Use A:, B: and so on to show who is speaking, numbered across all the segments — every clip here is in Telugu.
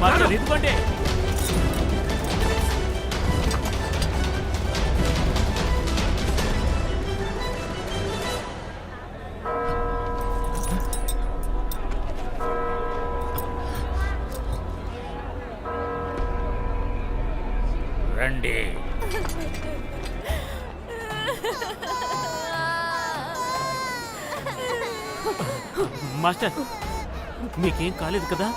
A: మాస్టర్ ఎందుకంటే రండి. మాస్టర్ మీకేం కాలేదు కదా?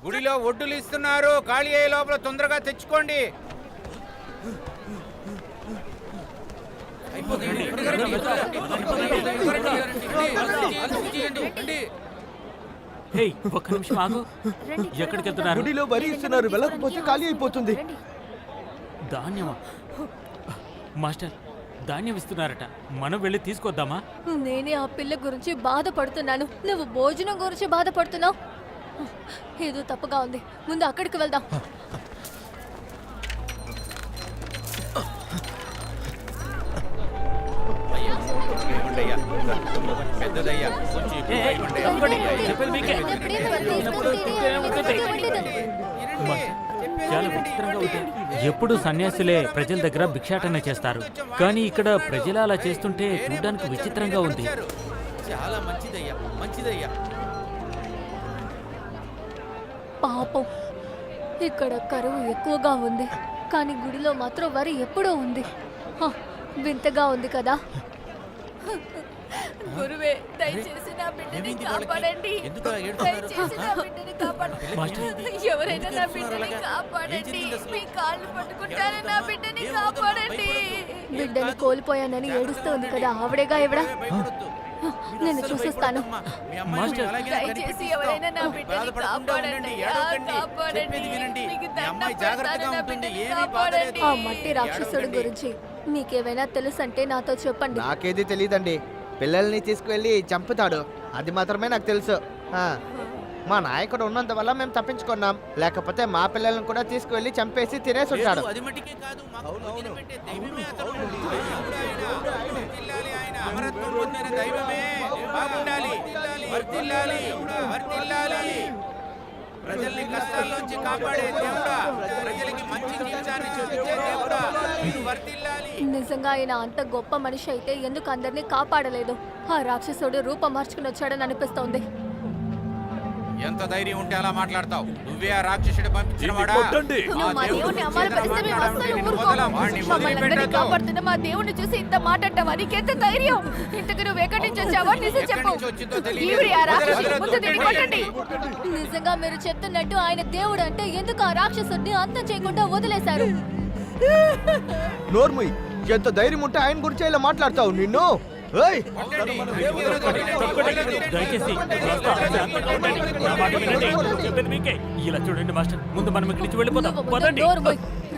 B: గుడిలో ఒడ్డులు ఇస్తున్నారు, ఖాళీ అయ్యే లోపల తొందరగా తెచ్చుకోండి.
A: ఒక్క నిమిషం ఆగు. ఎక్కడికి వెళ్తున్నారు?
C: గుడిలో వరి ఇస్తున్నారు, వెళ్ళకపోతే ఖాళీ అయిపోతుంది.
A: ధాన్యమా? మాస్టర్ ధాన్యం ఇస్తున్నారట, మనం వెళ్ళి తీసుకొద్దామా?
D: నేనే ఆ పిల్ల గురించి బాధపడుతున్నాను, నువ్వు భోజనం గురించి బాధపడుతున్నావు. ఏదో తప్పుగా ఉంది, ముందు అక్కడికి వెళ్దాం.
B: పెద్దదయ్యా,
A: చాలా విచిత్రంగా ఉంది. ఎప్పుడు సన్యాసులే ప్రజల దగ్గర భిక్షాటన చేస్తారు, కానీ ఇక్కడ ప్రజలు అలా చేస్తుంటే చూడడానికి విచిత్రంగా ఉంది.
B: చాలా మంచిదయ్యా, మంచిదయ్యా.
D: పాపం, ఇక్కడ కరువు ఎక్కువగా ఉంది, కానీ గుడిలో మాత్రం వరి ఎప్పుడూ ఉంది. వింతగా ఉంది కదా. గురువే, దయచేసి నా బిడ్డని కాపాడండి. దయచేసి నా బిడ్డని కాపాడండి. ఎవరైనా నా బిడ్డని కాపాడండి. మీ కాళ్ళు పట్టుకుంటారే, నా బిడ్డని కాపాడండి. బిడ్డని కోల్పోయానని ఏడుస్తోంది కదా, ఆవిడేగా ఎవడా? నేను చూసిస్తాను. దయచేసి ఎవరైనా నా బిడ్డని కాపాడండి, కాపాడండి. ఆ మట్టి రాక్షసుడి గురించి మీకేమైనా తెలుసంటే నాతో చెప్పండి.
C: నాకేది తెలియదండి. పిల్లల్ని తీసుకువెళ్ళి చంపుతాడు, అది మాత్రమే నాకు తెలుసు. మా నాయకుడు ఉన్నంత వల్ల మేము తప్పించుకున్నాం, లేకపోతే మా పిల్లల్ని కూడా తీసుకువెళ్ళి చంపేసి తినేసి ఉంటాడు.
B: అమరత్వం పొందిన దైవమే బాగుండాలి, వర్ధిల్లాలి, వర్ధిల్లాలి. ప్రజల్ని కష్టాల్లోంచి కాపాడే దేవుడా, ప్రజలకి మంచి జీవితాన్ని చూపించే దేవుడా, మీరు వర్ధిల్లాలి.
D: నిజంగా ఆయన అంత గొప్ప మనిషి అయితే ఎందుకు అందరినీ కాపాడలేదు? ఆ రాక్షసుడు రూపం మార్చుకుని వచ్చాడని అనిపిస్తోంది.
B: ఎంత ధైర్యం ఉంటే అలా మాట్లాడతావు? నువ్వే ఆ రాక్షసుడు పంపించినవాడా?
D: కాపాడుతున్న మా దేవుడిని చూసి ఇంత మాట్లాడతావా? నీకెంత ధైర్యం? ఇంతకు నువ్వు ఎక్కడి నుంచి వచ్చావో నిజం చెప్పు. నిజంగా మీరు చెప్తున్నట్టు ఆయన దేవుడు అంటే ఎందుకు ఆ రాక్షసుడిని అంతం చేయకుండా వదిలేశారు?
C: నోర్ముయ్, ఎంత ధైర్యం ఉంటే ఆయన గురించి ఇలా మాట్లాడతావు? నిన్ను
A: ఇలా చూడండి మాస్టర్, ముందు మనం ఇక్కడి నుంచి వెళ్ళిపోతాం.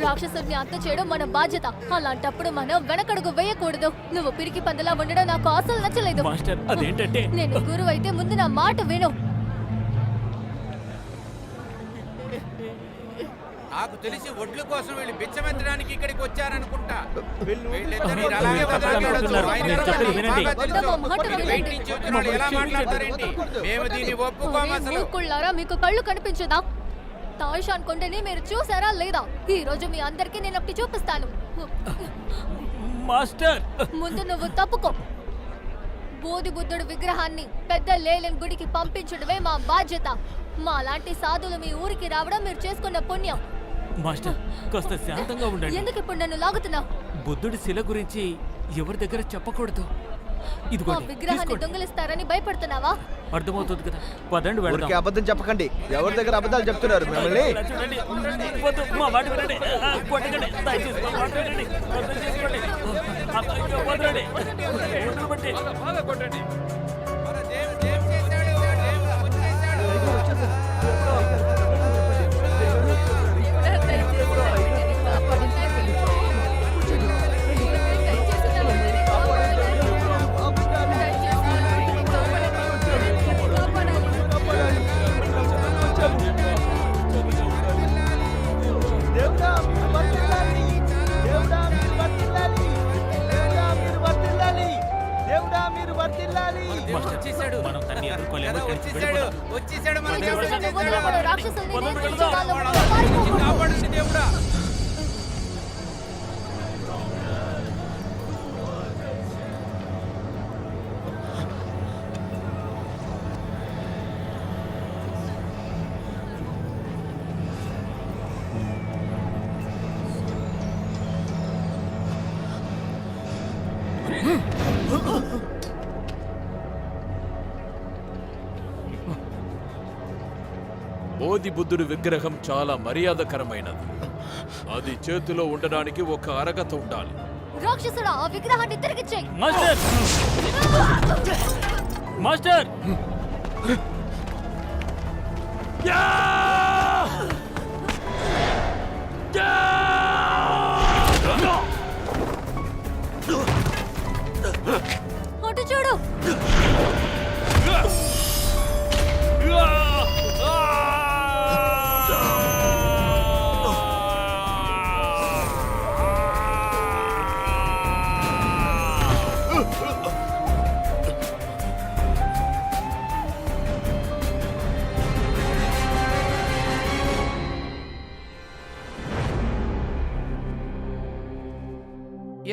D: రాక్షసుడిని అంతం చేయడం మన బాధ్యత, అలాంటప్పుడు మనం వెనకడుగు వేయకూడదు. నువ్వు పిరికి పందలా ఉండడం నాకు అసలు నచ్చలేదు.
A: మాస్టర్ అదేంటంటే,
D: నేను గురువు అయితే ముందు నా మాట విను.
B: నాకు తెలిసి ఒడ్ల కోసం వీళ్ళు బిచ్చమెత్తడానికి ఇక్కడికి వచ్చారనుకుంటా.
D: మీకు కళ్ళు కనిపించదా? తాయిష్ అనుకుంటేనే మీరు చూసారా లేదా? ఈ రోజు మీ అందరికి నేను ఒకటి చూపిస్తాను.
A: మాస్టర్
D: ముందు నువ్వు తప్పుకో. బోధి బుద్ధుడు విగ్రహాన్ని పెద్ద లేలెన్ గుడికి పంపించడమే మా బాధ్యత. మా లాంటి సాధులు మీ ఊరికి రావడం మీరు చేసుకున్న పుణ్యం.
A: మాస్టర్ కాస్త శాంతంగా ఉండండి.
D: ఎందుకు ఇప్పుడు నన్ను లాగుతున్నావు?
A: బుద్ధుడి శిల గురించి ఎవరి దగ్గర చెప్పకూడదు.
D: విగ్రహాన్ని దొంగలిస్తారని భయపడుతున్నావా?
A: అర్థమవుతుంది కదా, పదండి వెళ్దాం.
C: అబద్ధం చెప్పకండి, ఎవరి దగ్గర అబద్ధాలు చెప్తున్నారు మిమ్మల్ని? దేవుడా
B: వచ్చేసాడు.
A: మనం దాన్ని ఎదుర్కోలేము.
B: ఏదో
A: ఇక్కడి నుంచి
B: వచ్చేసాడు.
A: వెళ్ళిపోదాం.
B: వచ్చేసాడు మన
D: మీరు
B: దేవుడు.
D: చేసిన
B: వచ్చేసాడు.
D: రాక్షసుల్ని
A: పదండి,
D: నియంత్రించే
A: వెళదాం.
D: వాళ్ళము.
B: వాళ్ళ నుంచి కాపాడండి దేవుడా.
E: బోధి బుద్ధుడి విగ్రహం చాలా మర్యాదకరమైనది. అది చేతిలో ఉండడానికి ఒక అరగత ఉండాలి.
D: రాక్షసుడా ఆ విగ్రహాన్ని తిరిగిచ్చేయి.
A: మాస్టర్ మాస్టర్
D: అటు చూడు.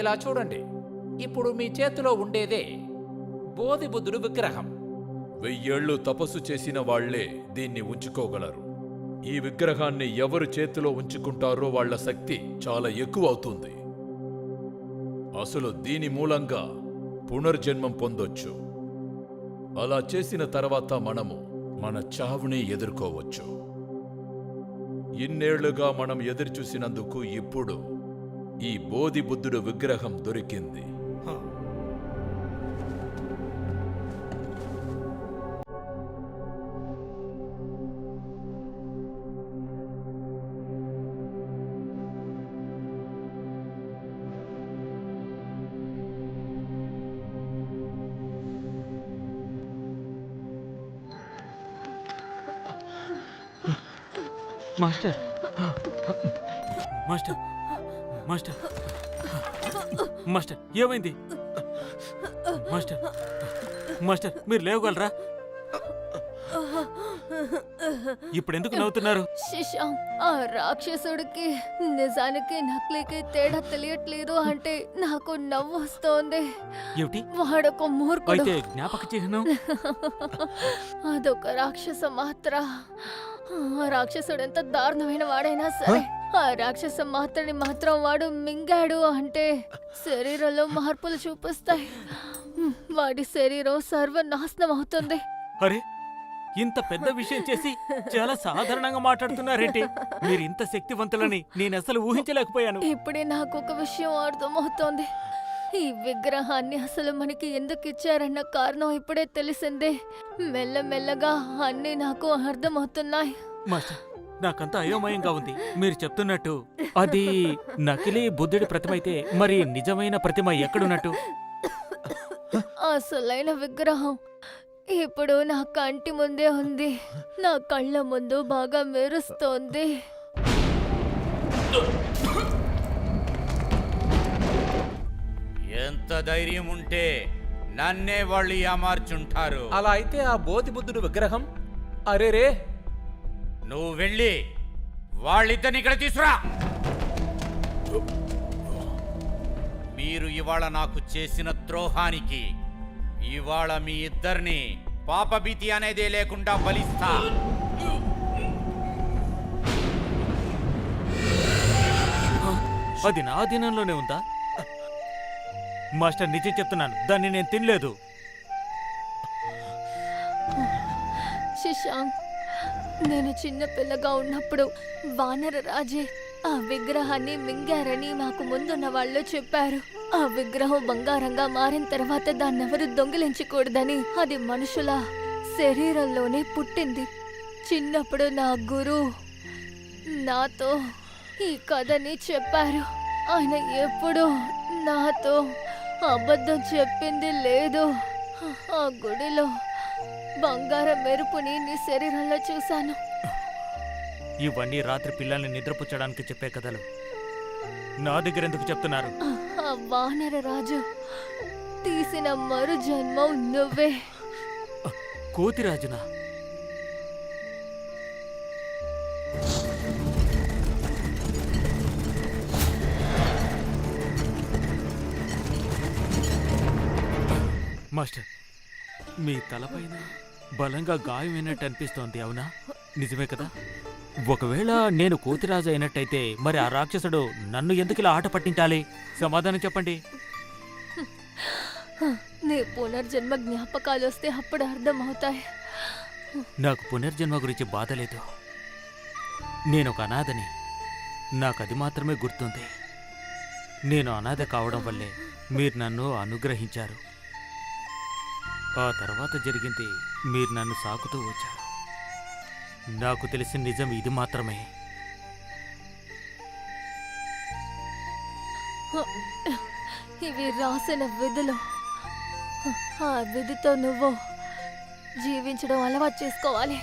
F: ఇలా చూడండి, ఇప్పుడు మీ చేతిలో ఉండేదే బోధి బుద్ధుడు విగ్రహం.
E: 1000 ఏళ్ళు తపస్సు చేసిన వాళ్లే దీన్ని ఉంచుకోగలరు. ఈ విగ్రహాన్ని ఎవరు చేతిలో ఉంచుకుంటారో వాళ్ళ శక్తి చాలా ఎక్కువ అవుతుంది. అసలు దీని మూలంగా పునర్జన్మం పొందొచ్చు. అలా చేసిన తర్వాత మనము మన చావుని ఎదుర్కోవచ్చు. ఇన్నేళ్లుగా మనం ఎదురుచూసినందుకు ఇప్పుడు ఈ బోధి బుద్ధుడు విగ్రహం దొరికింది.
A: మాస్టర్ మాస్టర్ మాస్టర్ మాస్టర్ ఏమైంది? మాస్టర్ మాస్టర్ మీరు లేవగలరా? ఇప్పుడు ఎందుకు నవ్వుతున్నారు?
D: శశాంక్, ఆ రాక్షసుడికి నిజానికి నకిలీకి తేడా తెలియట్లేదు అంటే నాకు నవ్వు వస్తోంది.
A: ఏమిటి?
D: వాడొక మూర్ఖుడు.
A: అయితే జ్ఞాపక చిహ్నం
D: అదొక రాక్షస మాత్ర. ఆ రాక్షసుడు ఎంత దారుణమైన వాడైనా సరే ఆ రాక్షస మాత్రని మాత్రం వాడు మింగాడు అంటే శరీరంలో మార్పులు చూపిస్తాయి. వాడి శరీరం సర్వనాశనం అవుతుంది.
A: అరే ఇంత పెద్ద విషయం చేసి చాలా సాధారణంగా మాట్లాడుతున్నారేంటి? మీరు ఇంత శక్తివంతులని నేను అసలు ఊహించలేకపోయాను.
D: ఇప్పుడే నాకు ఒక విషయం అర్థమవుతోంది. ఈ విగ్రహాన్ని అసలు మనకి ఎందుకు ఇచ్చారన్న కారణం ఇప్పుడే తెలిసిందే. మెల్లమెల్లగా అన్నీ నాకు అర్థమవుతున్నాయి.
A: మాస్టర్ నాకంతా అయోమయంగా ఉంది. మీరు చెప్తున్నట్టు అది నకిలీ బుద్ధుడి ప్రతిమ అయితే మరి నిజమైన ప్రతిమ ఎక్కడున్నట్టు?
D: అసలైన విగ్రహం ఇప్పుడు నా కంటి ముందే ఉంది. నా కళ్ళ ముందు బాగా మెరుస్తోంది.
B: ఎంత ధైర్యం ఉంటే నన్నే వాళ్ళు ఏమార్చుంటారు.
F: అలా అయితే ఆ బోధి బుద్ధుడు విగ్రహం అరేరే,
B: నువ్వు వెళ్ళి వాళ్ళిద్దరిని ఇక్కడ తీసురా. మీరు ఇవాళ నాకు చేసిన ద్రోహానికి ఇవాళ మీ ఇద్దరిని పాపభీతి అనేదే లేకుండా బలిస్తా.
A: అది నా అధీనంలోనే ఉందా? మాస్టర్ నిజం చెప్తున్నాను, దాన్ని నేను తినలేదు.
D: శశాంక్, నేను చిన్న పిల్లగా ఉన్నప్పుడు వానర రాజే ఆ విగ్రహాన్ని మింగారని మాకు ముందున్న వాళ్ళు చెప్పారు. ఆ విగ్రహం బంగారంగా మారిన తర్వాత దాన్నెవరు దొంగిలించకూడదని అది మనుషుల శరీరంలోనే పుట్టింది. చిన్నప్పుడు నా గురు నాతో ఈ కథని చెప్పారు. ఆయన ఎప్పుడూ నాతో అబద్ధం చెప్పింది లేదు. ఆ గుడిలో బంగారం మెరుపుని నీ శరీరంలో చూశాను.
A: ఇవన్నీ రాత్రి పిల్లల్ని నిద్రపుచ్చడానికి చెప్పే కథలు. నా దగ్గర ఎందుకు చెప్తున్నారు?
D: ఆ వానర రాజు తీసిన మరు జన్మం నువ్వే.
A: కోతిరాజునా? మాస్టర్, మీ తలపైన బలంగా గాయమైనట్టు అనిపిస్తోంది, అవునా? నిజమే కదా? ఒకవేళ నేను కోతిరాజు అయినట్టయితే మరి ఆ రాక్షసుడు నన్ను ఎందుకు ఇలా ఆట పట్టించాలి? సమాధానం చెప్పండి.
D: నీ పునర్జన్మ జ్ఞాపకాలు వస్తే అప్పుడు అర్థమవుతాయి.
A: నాకు పునర్జన్మ గురించి బాధ లేదు. నేను ఒక అనాథని. నాకు అది మాత్రమే గుర్తుంది. నేను అనాథ కావడం వల్లే మీరు నన్ను అనుగ్రహించారు. ఆ తర్వాత జరిగింది, మీరు నన్ను సాకుతూ వచ్చారు. నాకు తెలిసిన నిజం ఇది మాత్రమే.
D: ఇవి రాసిన విధులు. ఆ విధితో నువ్వు జీవించడం అలవాటు చేసుకోవాలి.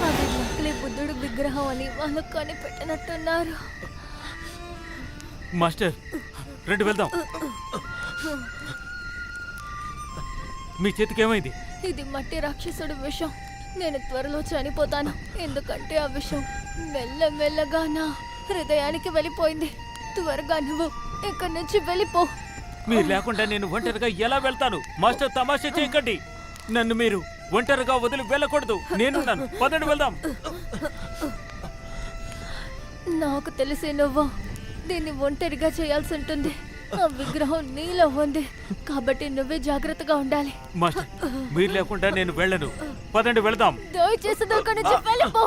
D: అది నకిలీ బుద్ధుడు విగ్రహం అని వాళ్ళు కనిపెట్టినట్టున్నారు.
A: మాస్టర్, రండి వెళ్దాం. మీ చేతికి ఏమైంది?
D: ఇది మట్టి రాక్షసుడు విషం. నేను త్వరలో చనిపోతాను, ఎందుకంటే ఆ విషం మెల్లమెల్లగా నా హృదయానికి వెళ్ళిపోయింది. త్వరగా నువ్వు ఇక్కడి నుంచి వెళ్ళిపో.
A: మీరు లేకుండా నేను ఒంటరిగా ఎలా వెళ్తాను? మాస్టర్, తమాషా చేయకండి. నన్ను మీరు ఒంటరిగా వదిలి వెళ్ళకూడదు. నేనున్నాను. పదండి వెళ్దాం.
D: నాకు తెలిసి నువ్వు దీన్ని ఒంటరిగా చేయాల్సి ఉంటుంది. ఆ విగ్రహం నీలో ఉంది కాబట్టి నువ్వే జాగ్రత్తగా ఉండాలి.
A: మాస్టర్, మీరు లేకుండా నేను వెళ్ళను. పదండి వెళ్దాం.
D: దయచేసి ఇక్కడి నుంచి వెళ్ళిపో.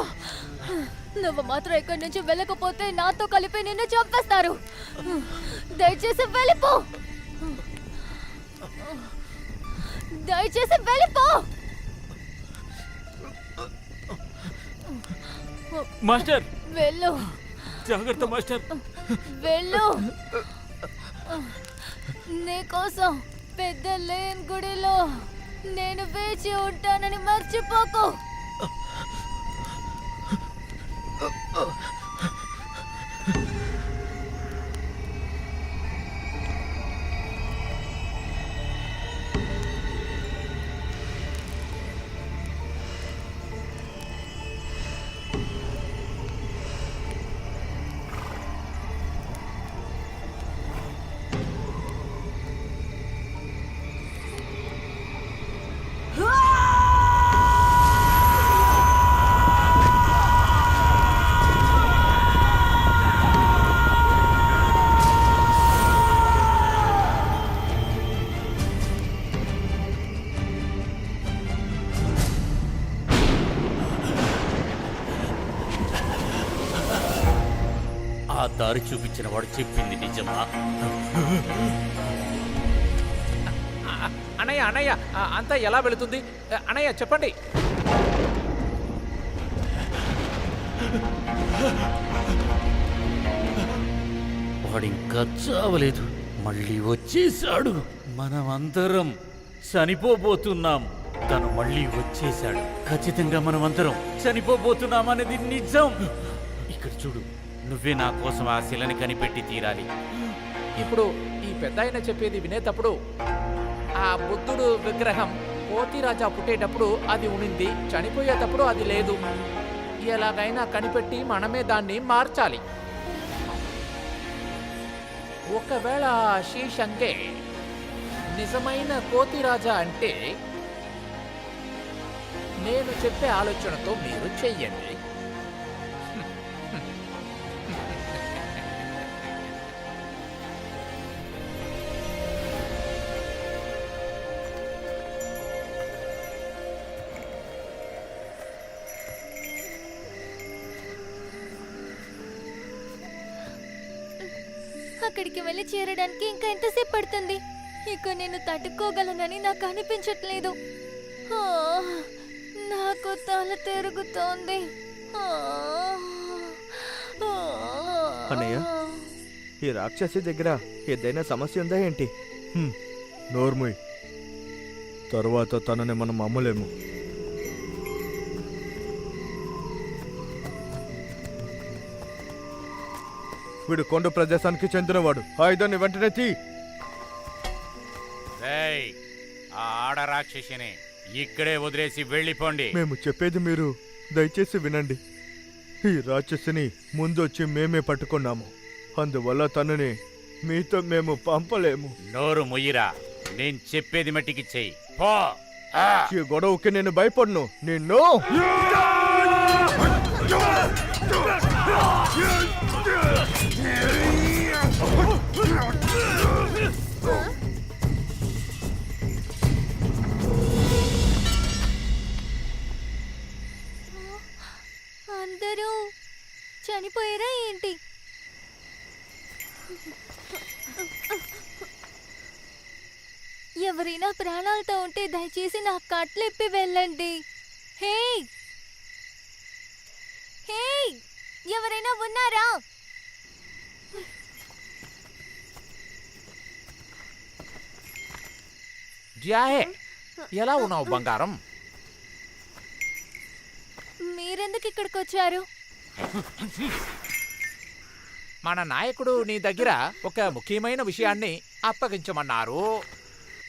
D: నువ్వు మాత్రం ఇక్కడి నుంచి వెళ్ళకపోతే నాతో కలిపి నిన్ను చంపేస్తారు. దయచేసి వెళ్ళిపో. దయచేసి వెళ్ళిపో.
A: మాస్టర్,
D: వెళ్ళు.
A: జాగ్రత్త మాస్టర్.
D: వెళ్ళు. నీకోసం పెద్ద లేన్ గుడిలో నేను వేచి ఉంటానని మర్చిపోకు.
A: ఆ దారి చూపించిన వాడు చెప్పింది నిజమా?
F: అన్నయ్య అన్నయ్య అంతా ఎలా వెళుతుంది? అన్నయ్య చెప్పండి.
A: వాడింకా చావలేదు, మళ్ళీ వచ్చేశాడు. మనమందరం చనిపోబోతున్నాం. తను మళ్ళీ వచ్చేశాడు. ఖచ్చితంగా మనమందరం చనిపోబోతున్నాం అనేది నిజం. ఇక్కడ చూడు, నువ్వే నా కోసం ఆ శిలని కనిపెట్టి తీరాలి.
F: ఇప్పుడు ఈ పెద్దాయన చెప్పేది వినేటప్పుడు ఆ బుద్ధుడు విగ్రహం కోతిరాజా పుట్టేటప్పుడు అది ఉనింది, చనిపోయేటప్పుడు అది లేదు. ఎలాగైనా కనిపెట్టి మనమే దాన్ని మార్చాలి. ఒకవేళ శీషంగే నిజమైన కోతిరాజా అంటే నేను చెప్పే ఆలోచనతో మీరు చెయ్యండి.
D: అక్కడికి వెళ్ళి చేరడానికి ఇంకా ఎంతసేపు పడుతుంది? ఇక నేను తట్టుకోగలనని నాకు అనిపించట్లేదు. నాకు తల తిరుగుతోంది.
C: అన్నయ్య, ఈ రాక్షసి దగ్గర ఏదైనా సమస్య ఉందా ఏంటి?
G: నోర్ముయ్, తరువాత తనని మనం అమ్మలేము. వీడు కొండ ప్రదేశానికి చెందినవాడు. ఆయుధాన్ని వెంటనే తీ.
B: రేయ్, ఆ ఆడ రాక్షసిని ఇక్కడే వదిలేసి వెళ్ళిపోండి.
G: మేము చెప్పేది మీరు దయచేసి వినండి. ఈ రాక్షసిని ముందొచ్చి మేమే పట్టుకున్నాము. అందువల్ల తనని మీతో మేము పంపలేము.
B: నోరు ముయ్యిరా, నేను చెప్పేది మట్టికి చెయ్యి. పో.
G: ఈ గొడవకి నేను భయపడను. నిన్ను
D: అందరూ చనిపోయారా ఏంటి? ఎవరైనా ప్రాణాలతో ఉంటే దయచేసి నా కట్లెప్పి వెళ్ళండి. హే హే, ఎవరైనా ఉన్నారా?
F: జియాహే, ఎలా ఉన్నావు బంగారం?
D: మీరెందుకు ఇక్కడికి వచ్చారు?
F: మన నాయకుడు నీ దగ్గర ఒక ముఖ్యమైన విషయాన్ని అప్పగించమన్నారు.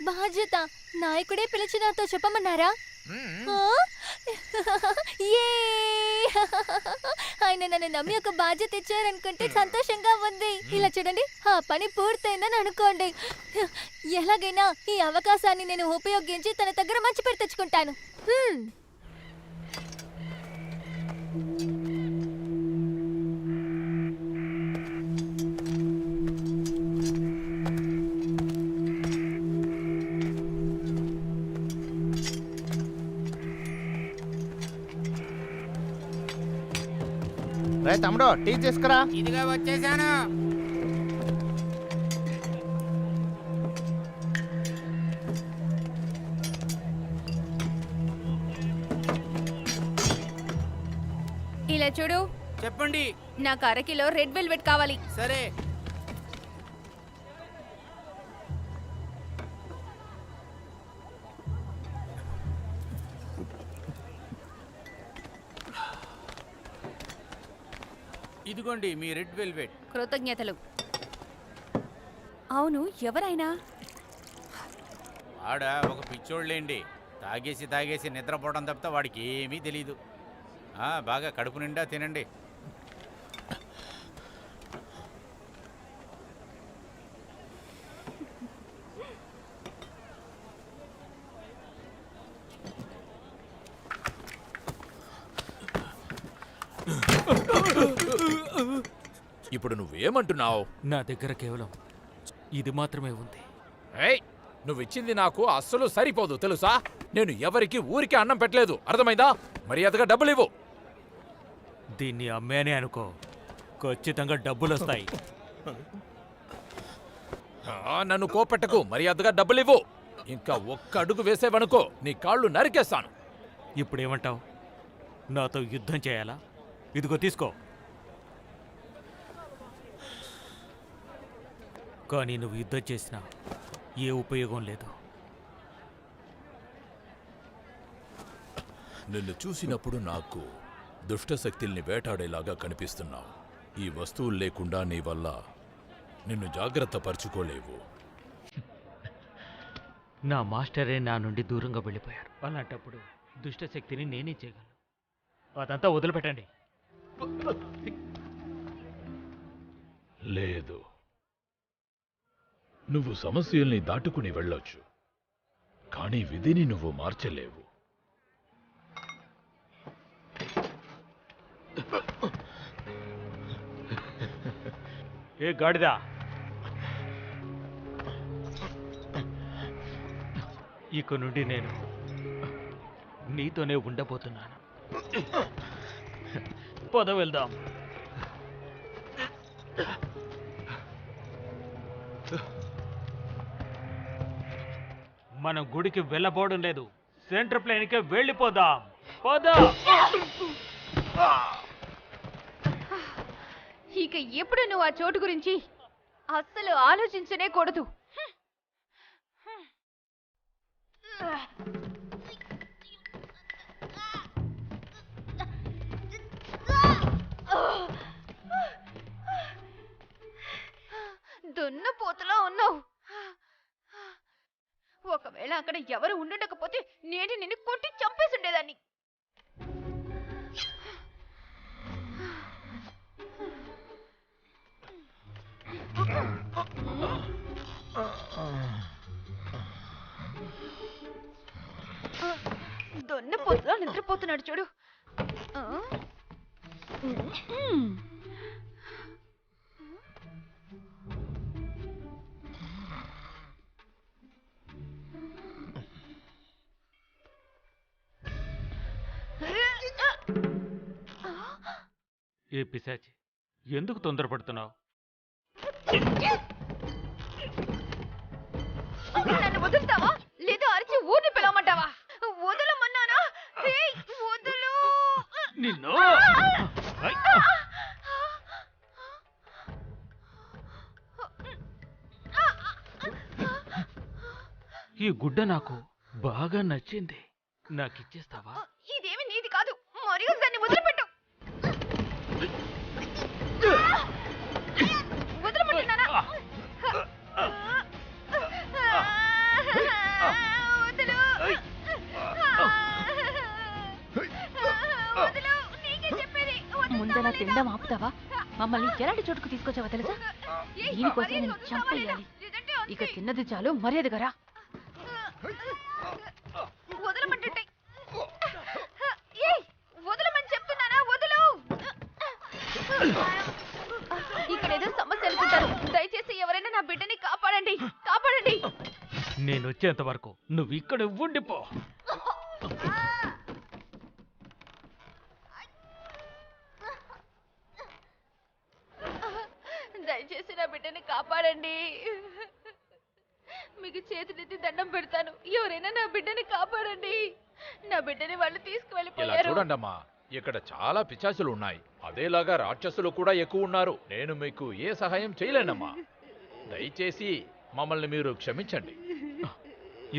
D: బాధ్యత నాయకుడే పిలిచి నాతో చెప్పమన్నారా? ఆ? యే! ఆయన నన్ను నమ్మి ఒక బాధ్యత ఇచ్చారనుకుంటే సంతోషంగా ఉంది. ఇలా చూడండి, ఆ పని పూర్తయిందని అనుకోండి. ఎలాగైనా ఈ అవకాశాన్ని నేను ఉపయోగించి తన దగ్గర మంచి పేరు తెచ్చుకుంటాను.
C: రే తమ్ముడు, టీ తీసుకురా.
B: ఇదిగా వచ్చేసాను.
D: ఇలా చూడు,
B: చెప్పండి.
D: నాకు అరకిలో రెడ్ వెల్వెట్ కావాలి.
B: సరే. ఇదిగోండి మీ రెడ్ వెల్వెట్.
D: కృతజ్ఞతలు. అవును, ఎవరైనా?
B: ఆడ ఒక పిచ్చోళ్ళేండి. తాగేసి నిద్రపోవడం తప్పితే వాడికి ఏమీ తెలీదు. బాగా కడుపు నిండా తినండి.
E: ఇప్పుడు నువ్వేమంటున్నావు?
A: నా దగ్గర కేవలం ఇది మాత్రమే ఉంది.
F: ఏయ్, నువ్విచ్చింది నాకు అస్సలు సరిపోదు తెలుసా? నేను ఎవరికి ఊరికి అన్నం పెట్టలేదు, అర్థమైందా? మర్యాదగా డబ్బులు ఇవ్వు.
A: దీన్ని అమ్మేనే అనుకో, ఖచ్చితంగా డబ్బులు వస్తాయి.
F: నన్ను కోపెట్టకు, మర్యాదగా డబ్బులు ఇవ్వు. ఇంకా ఒక్క అడుగు వేసేవనుకో నీ కాళ్ళు నరికేస్తాను.
A: ఇప్పుడేమంటావు? నాతో యుద్ధం చేయాలా? ఇదిగో తీసుకో. కానీ నువ్వు యుద్ధం చేసినా ఏ ఉపయోగం లేదు.
E: నిన్ను చూసినప్పుడు నాకు దుష్టశక్తుల్ని వేటాడేలాగా కనిపిస్తున్నావు. ఈ వస్తువులు లేకుండా నీ వల్ల నిన్ను జాగ్రత్త పరుచుకోలేవు.
A: నా మాస్టరే నా నుండి దూరంగా వెళ్ళిపోయారు. అలాంటప్పుడు దుష్టశక్తిని నేనే చేయగలను. అదంతా వదిలిపెట్టండి.
E: లేదు, నువ్వు సమస్యల్ని దాటుకుని వెళ్ళొచ్చు, కానీ విధిని నువ్వు మార్చలేవు.
A: ఏ గాడిదా, ఇక నుండి నేను నీతోనే ఉండబోతున్నాను. పద వెళ్దాం. మనం గుడికి వెళ్ళబోవడం లేదు, సెంటర్ ప్లేన్కే వెళ్ళిపోదాం. పద.
D: ఇక ఎప్పుడు నువ్వు ఆ చోటు గురించి అస్సలు ఆలోచించనే కూడదు. ఒకవేళ అక్కడ ఎవరు ఉండకపోతే నేను నిన్ను కొట్టి చంపేసి ఉండేదాన్ని. దొన్నపోతులా నిద్రపోతున్నాడు చూడు.
A: ఏ పిశాచి, ఎందుకు తొందరపడుతున్నావు?
D: నన్ను వదులుతావా లేదా అరిచి ఊరిని పిలవమంటావా? వదలమన్నానా? ఏయ్, వదులు.
A: నిన్ను ఈ గుడ్డ నాకు బాగా నచ్చింది, నాకిచ్చేస్తావా?
D: ఇదేమి నీది కాదు, మరియు దాన్ని వదిలిపెట్టు. వదలమంటున్నానా? వదులు. వదులు, నీకే చెప్పేది.
H: ముందలా తినడం ఆపుతావా? మమ్మల్ని ఎలాంటి చోటుకు తీసుకొచ్చావో తెలుసా? దీనికోసం నేను చంపేయాలి. ఇక తిన్నది చాలు, మర్యాదగా రా.
D: వదలమంటుంటే. ఏయ్, వదలమని చెప్తున్నానా? వదులు. ఇక్కడ ఏదో సమస్య అనుకుంటారు. దయచేసి ఎవరైనా నా బిడ్డని కాపాడండి, కాపాడండి.
A: నేను వచ్చేంత వరకు నువ్వు ఇక్కడ ఉండిపో.
D: దయచేసి నా బిడ్డని కాపాడండి. మీకు చేతులెత్తి దండం పెడతాను, ఎవరైనా నా బిడ్డని కాపాడండి. నా బిడ్డని వాళ్ళు
E: ఇలా
D: తీసుకువెళ్ళిపోయారు.
E: చూడండమ్మా, ఇక్కడ చాలా పిశాచులు ఉన్నాయి. అదేలాగా రాక్షసులు కూడా ఎక్కువ ఉన్నారు. నేను మీకు ఏ సహాయం చేయలేనమ్మా. దయచేసి మమ్మల్ని మీరు క్షమించండి.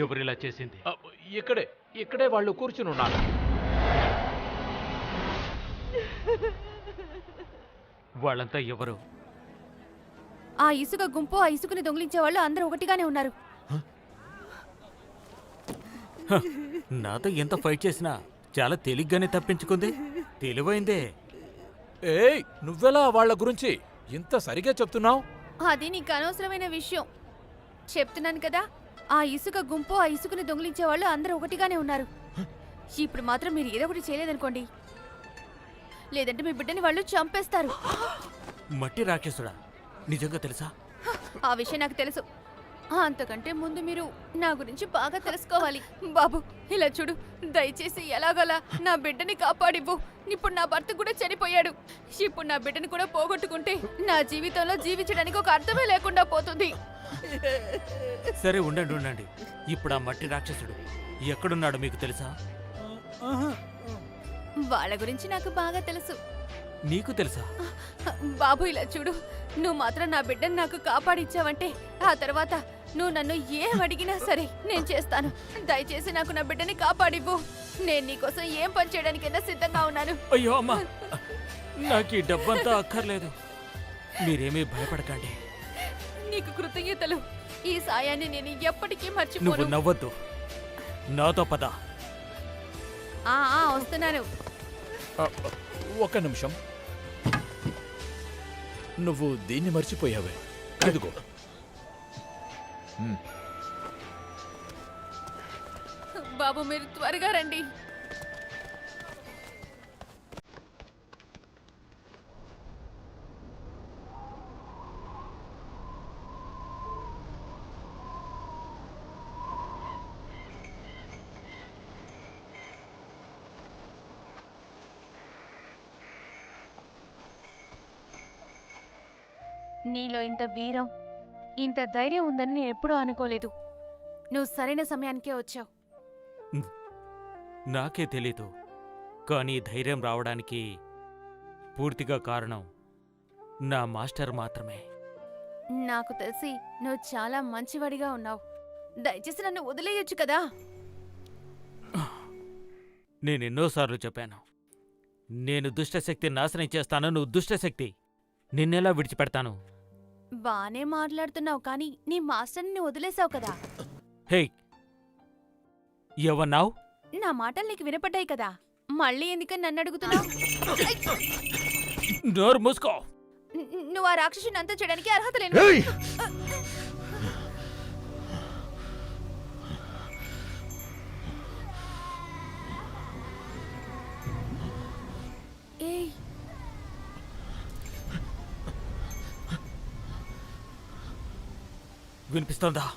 A: ఎవరిలా చేసింది?
E: ఇక్కడే వాళ్ళు కూర్చుని ఉన్నారు.
A: వాళ్ళంతా ఎవరు?
D: ఆ ఇసుక గుంపు, ఆ ఇసుకని దొంగిలించే వాళ్ళు అందరూ ఒకటిగానే ఉన్నారు.
A: నాతో ఎంత ఫైట్ చేసినా చాలా తేలిగ్గానే తప్పించుకుంది. తెలివైందే.
E: ఏయ్, నువ్వెలా వాళ్ళ గురించి ఇంత సరిగా చెప్తున్నావు?
D: అది నీకు అనవసరమైన విషయం. చెప్తున్నాను కదా, ఆ ఇసుక గుంపు, ఆ ఇసుకని దొంగిలించే వాళ్ళు అందరూ ఒకటిగానే ఉన్నారు. ఇప్పుడు మాత్రం మీరు ఏదో ఒకటి చేయలేదనుకోండి, లేదంటే మీ బిడ్డని వాళ్ళు చంపేస్తారు.
A: మట్టి రాక్షసుడా? నిజంగా తెలుసా?
D: ఆ విషయం నాకు తెలుసు. అంతకంటే ముందు మీరు నా గురించి బాగా తెలుసుకోవాలి. బాబు, ఇలా చూడు, దయచేసి ఎలాగలా నా బిడ్డని కాపాడివ్వు. ఇప్పుడు నా భర్త కూడా చనిపోయాడు. ఇప్పుడు నా బిడ్డని కూడా పోగొట్టుకుంటే నా జీవితంలో జీవించడానికి ఒక అర్థమే లేకుండా పోతుంది.
A: సరే, ఉండండి. ఇప్పుడు ఆ మట్టి రాక్షసుడు ఎక్కడున్నాడో మీకు తెలుసా?
D: వాళ్ళ గురించి నాకు బాగా తెలుసు.
A: నీకు తెలుసా?
D: బాబు, ఇలా చూడు, నువ్వు మాత్రం నా బిడ్డని నాకు కాపాడిచ్చావంటే ఆ తర్వాత నువ్వు నన్ను ఏం అడిగినా సరే నేను చేస్తాను. దయచేసి నాకు నా బిడ్డని కాపాడివ్వు. నేను నీకోసం ఏం పని చేయడానికైనా సిద్ధంగా ఉన్నాను.
A: అయ్యో అమ్మా, నాకు ఈ డబ్బంతా అక్కర్లేదు. మీరేమీ భయపడకండి.
D: నీకు కృతజ్ఞతలు. ఈ సాయాన్ని నేను ఎప్పటికీ
A: నువ్వు
D: మర్చిపోను.
A: నవ్వద్దు, నాతో పద.
D: వస్తున్నాను.
E: ఒక్క నిమిషం. నువ్వు దీన్ని మర్చిపోయావే. ఇదిగో.
D: బాబు, మీరు త్వరగా రండి.
H: నీలో ఇంత వీరం, ఇంత ధైర్యం ఉందని నేను ఎప్పుడూ అనుకోలేదు.
D: నువ్వు సరైన సమయానికే వచ్చావు.
A: నాకే తెలీదు, కానీ ధైర్యం రావడానికి పూర్తిగా కారణం నా మాస్టర్ మాత్రమే.
D: నాకు తెలిసి నువ్వు చాలా మంచివాడిగా ఉన్నావు. దయచేసి నన్ను వదిలేయొచ్చు కదా.
A: నేనెన్నోసార్లు చెప్పాను, నేను దుష్టశక్తి నాశనం చేస్తాను. నువ్వు దుష్టశక్తి, నిన్నెలా విడిచిపెడతాను?
D: బానే మాట్లాడుతున్నావు, కానీ నీ మాస్టర్ని వదిలేసావు కదా.
A: హే, ఏమన్నావు?
D: నా మాటలు నీకు వినపడ్డాయి కదా, మళ్ళీ ఎందుకని నన్ను అడుగుతున్నావు?
A: నోరు మూసుకో.
D: నువ్వు ఆ రాక్షసుని అంతా చేయడానికి అర్హత లేను.
G: ఏయ్!
D: ఏయ్,
A: వినిపిస్తోందా?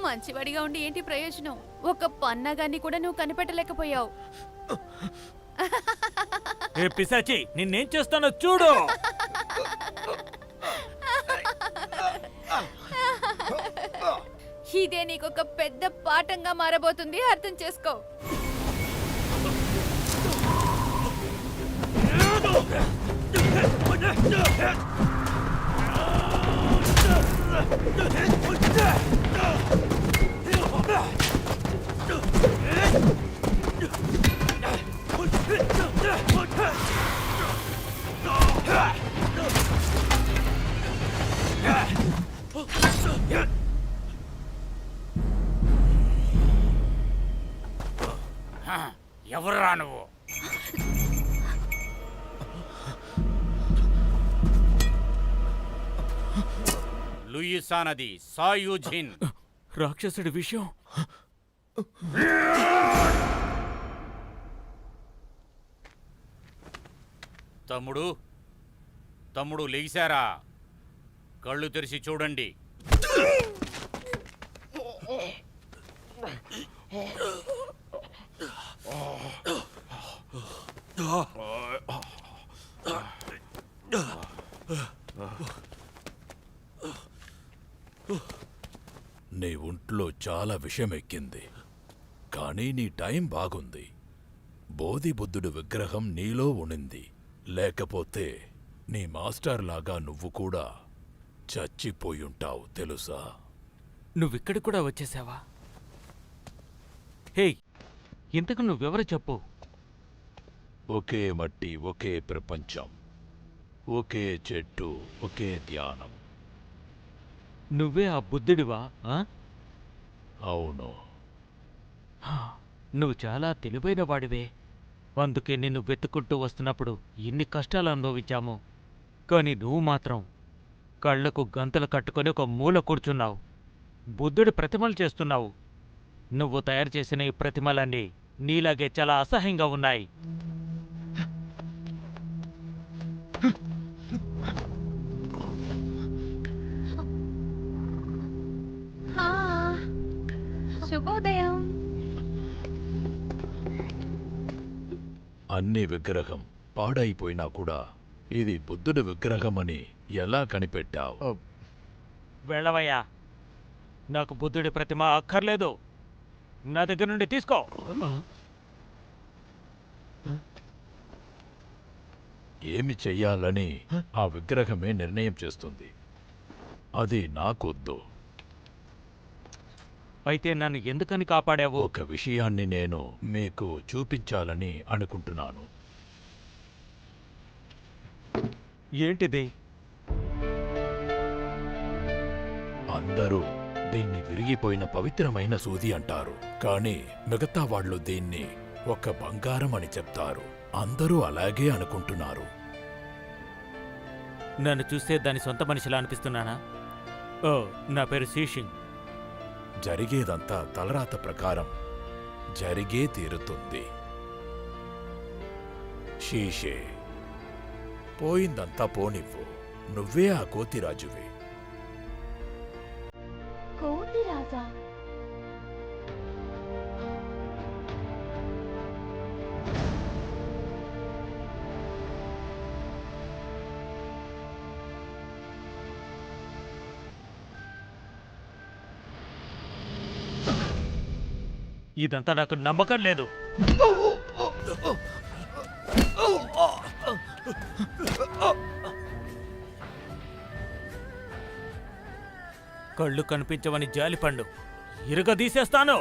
D: మంచివాడిగా ఉండి ఏంటి ప్రయోజనం? ఒక పన్నగాన్ని కూడా నువ్వు కనిపెట్టలేకపోయావు.
A: ఏ పిశాచి, నిన్నేం చేస్తానో చూడు.
D: ఇదే నీకొక పెద్ద పాఠంగా మారబోతుంది, అర్థం చేసుకో.
B: ఎవర్రా నువ్వు? లూయిసా నది సాయూజిన్.
A: రాక్షసుడి విషయం
B: తమ్ముడు, తమ్ముడు లేచారా? కళ్ళు తెరిచి చూడండి.
E: నీ ఒంట్లో చాలా విషం ఎక్కింది, కానీ నీ టైం బాగుంది. బోధి బుద్ధుడు విగ్రహం నీలో ఉనింది, లేకపోతే నీ మాస్టర్ లాగా నువ్వు కూడా చచ్చిపోయుంటావు తెలుసా?
A: నువ్విక్కడికి కూడా వచ్చేసావా? హే, ఇంతకు నువ్వెవరు చెప్పు.
E: ఒకే మట్టి, ఒకే ప్రపంచం, ఒకే చెట్టు, ఒకే ధ్యానం.
A: నువ్వే ఆ బుద్ధుడివా? ఆ?
E: అవును.
A: నువ్వు చాలా తెలివైన వాడివే. అందుకే నిన్ను వెతుక్కుంటూ వస్తున్నప్పుడు ఎన్ని కష్టాలు అనుభవించాము. కానీ నువ్వు మాత్రం కళ్ళకు గంతలు కట్టుకొని ఒక మూల కూర్చున్నావు. బుద్ధుడి ప్రతిమలు చేస్తున్నావు. నువ్వు తయారు చేసిన ఈ ప్రతిమలన్నీ నీలాగే చాలా అసహ్యంగా ఉన్నాయి.
H: శుభోదయం.
E: అన్ని విగ్రహం పాడైపోయినా కూడా ఇది బుద్ధుడి విగ్రహమని ఎలా కనిపెట్టావు?
A: వెళ్ళవయ్యా, నాకు బుద్ధుడి ప్రతిమ అక్కర్లేదు. నా దగ్గర నుండి తీసుకో.
E: ఏమి చెయ్యాలని ఆ విగ్రహమే నిర్ణయం చేస్తుంది. అది నాకొద్దు.
A: అయితే నన్ను ఎందుకని కాపాడావు?
E: ఒక విషయాన్ని నేను మీకు చూపించాలని అనుకుంటున్నాను.
A: ఏంటిది?
E: అందరూ దీన్ని విరిగిపోయిన పవిత్రమైన సూది అంటారు, కానీ మిగతా వాళ్ళు దీన్ని ఒక బంగారం అని చెప్తారు. అందరూ అలాగే అనుకుంటున్నారు.
A: నన్ను చూస్తే దాని సొంత మనిషిలా అనిపిస్తున్నానా? ఓ, నా పేరు శీషింగ్.
E: జరిగేదంతా తలరాత ప్రకారం జరిగే తీరుతుంది. శీషే, పోయిందంతా పోనివ్వు. నువ్వే ఆ కోతిరాజువి.
H: కోతి రాజా?
A: ఇదంతా నాకు నమ్మకం లేదు. కళ్ళు కనిపించవని జాలిపండు ఇరగదీసేస్తాను.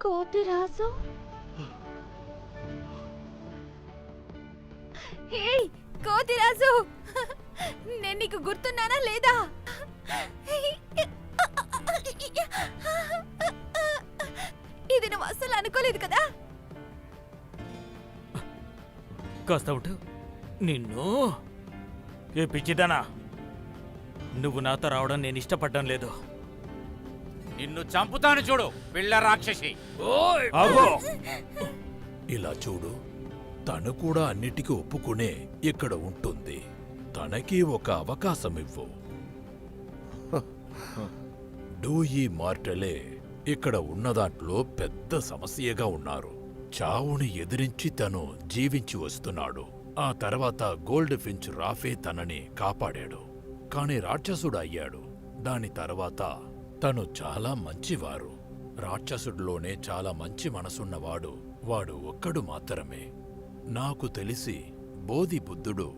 D: కోతిరాజు, ఏయ్ కోతిరాజు, నేను నీకు గుర్తున్నానా లేదా? ఇది నువ్వు అస్సలు అనుకోలేదు కదా.
A: కాస్త ఉంటు. నిన్ను ఏ పిచ్చిదానా, నువ్వు నాతో రావడం నేను ఇష్టపడడం లేదు.
B: నిన్ను చంపుతాను చూడు పిల్ల రాక్షసి.
A: ఆగో.
E: ఇలా చూడు, తను కూడా అన్నిటికీ ఒప్పుకునే ఇక్కడ ఉంటుంది. తనకి ఒక అవకాశం ఇవ్వు. డూయి మార్టలే ఇక్కడ ఉన్నదాంట్లో పెద్ద సమస్యగా ఉన్నారు. చావుని ఎదిరించి తను జీవించి వస్తున్నాడు. ఆ తర్వాత గోల్డ్ ఫించ్ రాఫే తనని కాపాడాడు. కాని రాక్షసుడు అయ్యాడు. దాని తర్వాత తను చాలా మంచివారు. రాక్షసుడిలోనే చాలా మంచి మనసున్నవాడు వాడు ఒక్కడు మాత్రమే. నాకు తెలిసి బోధి బుద్ధుడు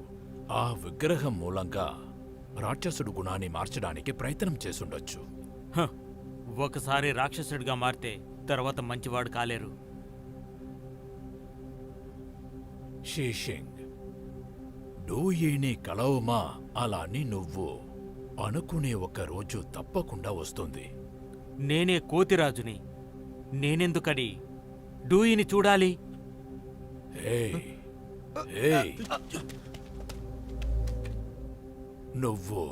E: ఆ విగ్రహం మూలంగా రాక్షసుడు గుణాన్ని మార్చడానికి ప్రయత్నం చేసుండొచ్చు.
A: హ, ఒకసారి రాక్షసుడిగా మారితే తర్వాత మంచివాడు కాలేరు.
E: షీషింగ్, డూయీని కలవమా అలా అని నువ్వు అనుకునే ఒక రోజు తప్పకుండా వస్తుంది.
A: నేనే కోతిరాజుని. నేనెందుకని డూయిని చూడాలి?
E: ఏయ్, ఏయ్, నువ్వు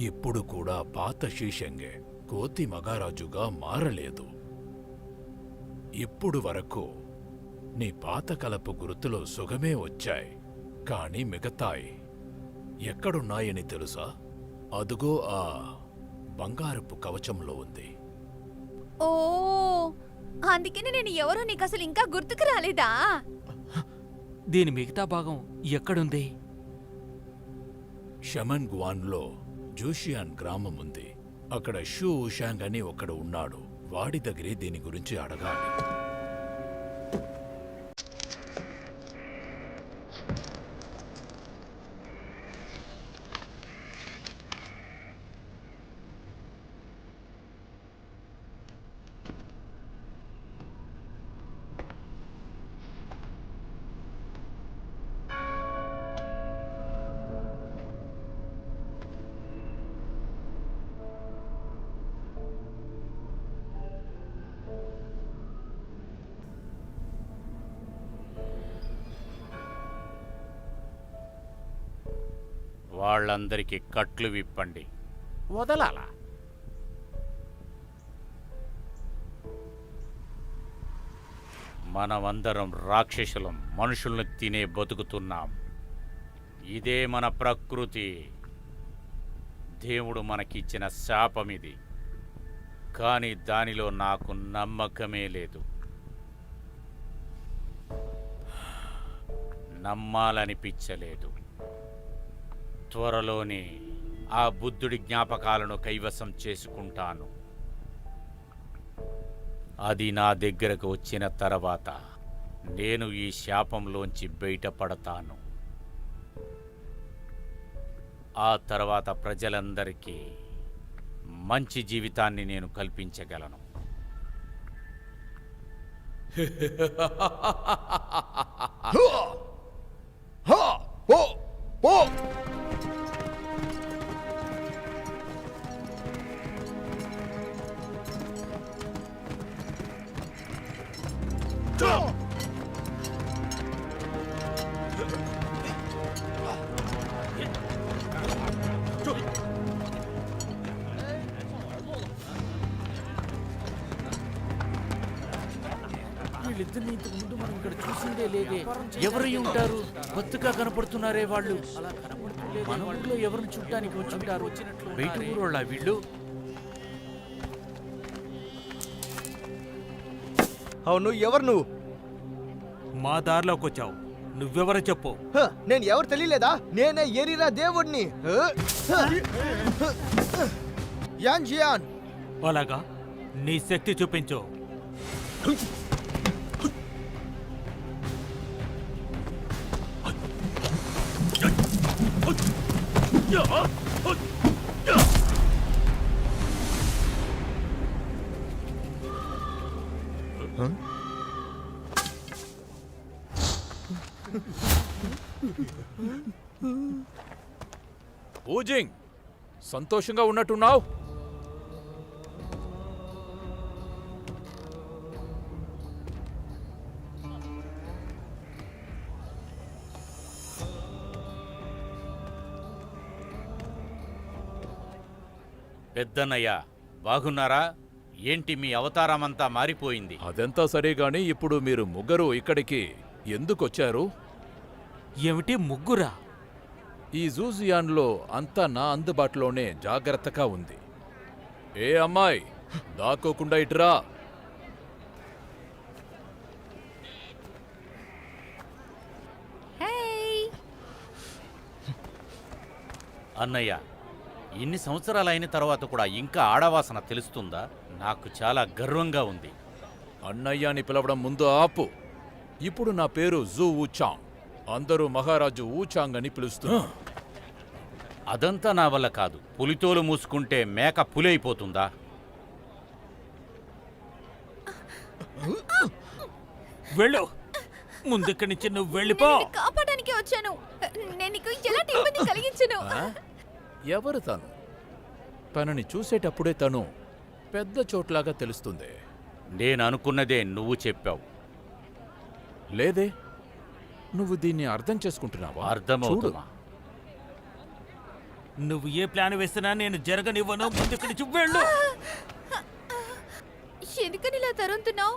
E: ఇప్పుడు కూడా పాత షీషంగే, కోతి మగారాజుగా మారలేదు. ఇప్పుడు వరకు నీ పాత కలపు గుర్తులో సుగమే వచ్చాయి, కాని మిగతాయి ఎక్కడున్నాయని తెలుసా? అదుగో ఆ బంగారపు కవచంలో ఉంది.
D: ఓ, అందుకని నేను ఎవరో నీకు అసలు ఇంకా గుర్తుకు రాలేదా?
A: దీని మిగతా భాగం ఎక్కడుంది?
E: షమన్ గువాన్లో జూషియాన్ గ్రామం ఉంది. అక్కడ షూ ఉషాంగ్ అని ఒకడు ఉన్నాడు. వాడి దగ్గరే దీని గురించి అడగాలి.
B: వాళ్ళందరికీ కట్లు విప్పండి.
F: వదలాలా?
B: మనమందరం రాక్షసులం, మనుషుల్ని తినే బతుకుతున్నాం. ఇదే మన ప్రకృతి. దేవుడు మనకిచ్చిన శాపమిది. కానీ దానిలో నాకు నమ్మకమే లేదు. నమ్మాలనిపించలేదు. త్వరలోనే ఆ బుద్ధుడి జ్ఞాపకాలను కైవసం చేసుకుంటాను. అది నా దగ్గరకు వచ్చిన తర్వాత నేను ఈ శాపంలోంచి బయటపడతాను. ఆ తర్వాత ప్రజలందరికీ మంచి జీవితాన్ని నేను కల్పించగలను. ఇతన్ని ఇంతకు ముందు మనం ఇక్కడ చూసిందే లేదే. ఎవరై ఉంటారు? కొత్తగా కనపడుతున్నారే వాళ్ళు. మన ఊళ్ళో ఎవరిని చూడటానికి వచ్చుంటారు? బయట ఊరోళ్ళ వీళ్ళు?
C: అవును, ఎవరు నువ్వు?
A: మా దారిలోకి వచ్చావు. నువ్వెవరో చెప్పు.
C: నేను ఎవరు తెలియలేదా? నేనే ఎరిరా దేవుడిని. యాన్ జియాన్.
A: అలాగా, నీ శక్తి చూపించు.
E: ఊజింగ్, సంతోషంగా ఉన్నట్టున్నావు.
B: పెద్దన్నయ్య బాగున్నారా? ఏంటి మీ అవతారమంతా మారిపోయింది?
E: అదంతా సరే గాని ఇప్పుడు మీరు ముగ్గురు ఇక్కడికి ఎందుకొచ్చారు?
A: ఏమిటి ముగ్గురా?
E: ఈ జూజియాన్లో అంతా నా అందుబాటులోనే జాగ్రత్తగా ఉంది. ఏ అమ్మాయి, దాక్కోకుండా ఇటురా.
B: అన్నయ్య, ఇన్ని సంవత్సరాలైన తర్వాత కూడా ఇంకా ఆడవాసన తెలుస్తుందా? నాకు చాలా గర్వంగా ఉంది.
E: అన్నయ్య అని పిలవడం ముందు ఆపు. ఇప్పుడు నా పేరు జూ ఊచాంగ్. అందరూ మహారాజు ఊచాంగ్ అని పిలుస్తున్నారు.
B: అదంతా నా వల్ల కాదు. పులితోలు మూసుకుంటే మేక పులి అయిపోతుందా?
A: వెళ్ళు, ముందుక్కడి నుంచి నువ్వు వెళ్ళిపో.
D: కాపాడడానికి వచ్చాను. నేను నీకు ఎలాంటి ఇబ్బంది కలిగించను.
E: ఎవరు తను? తనని చూసేటప్పుడే తను పెద్ద చోట్లాగా తెలుస్తుంది.
B: నేను అనుకున్నదే నువ్వు చెప్పావు.
E: లేదే, నువ్వు దీన్ని అర్థం చేసుకుంటున్నావా?
B: అర్థమవుతున్నా.
A: నువ్వు ఏ ప్లాన్ వేసినా నేను జరగనివ్వను. ముందుక్కడి నుంచి వెళ్ళు.
D: ఎందుకని ఇలా తరుముతున్నావు?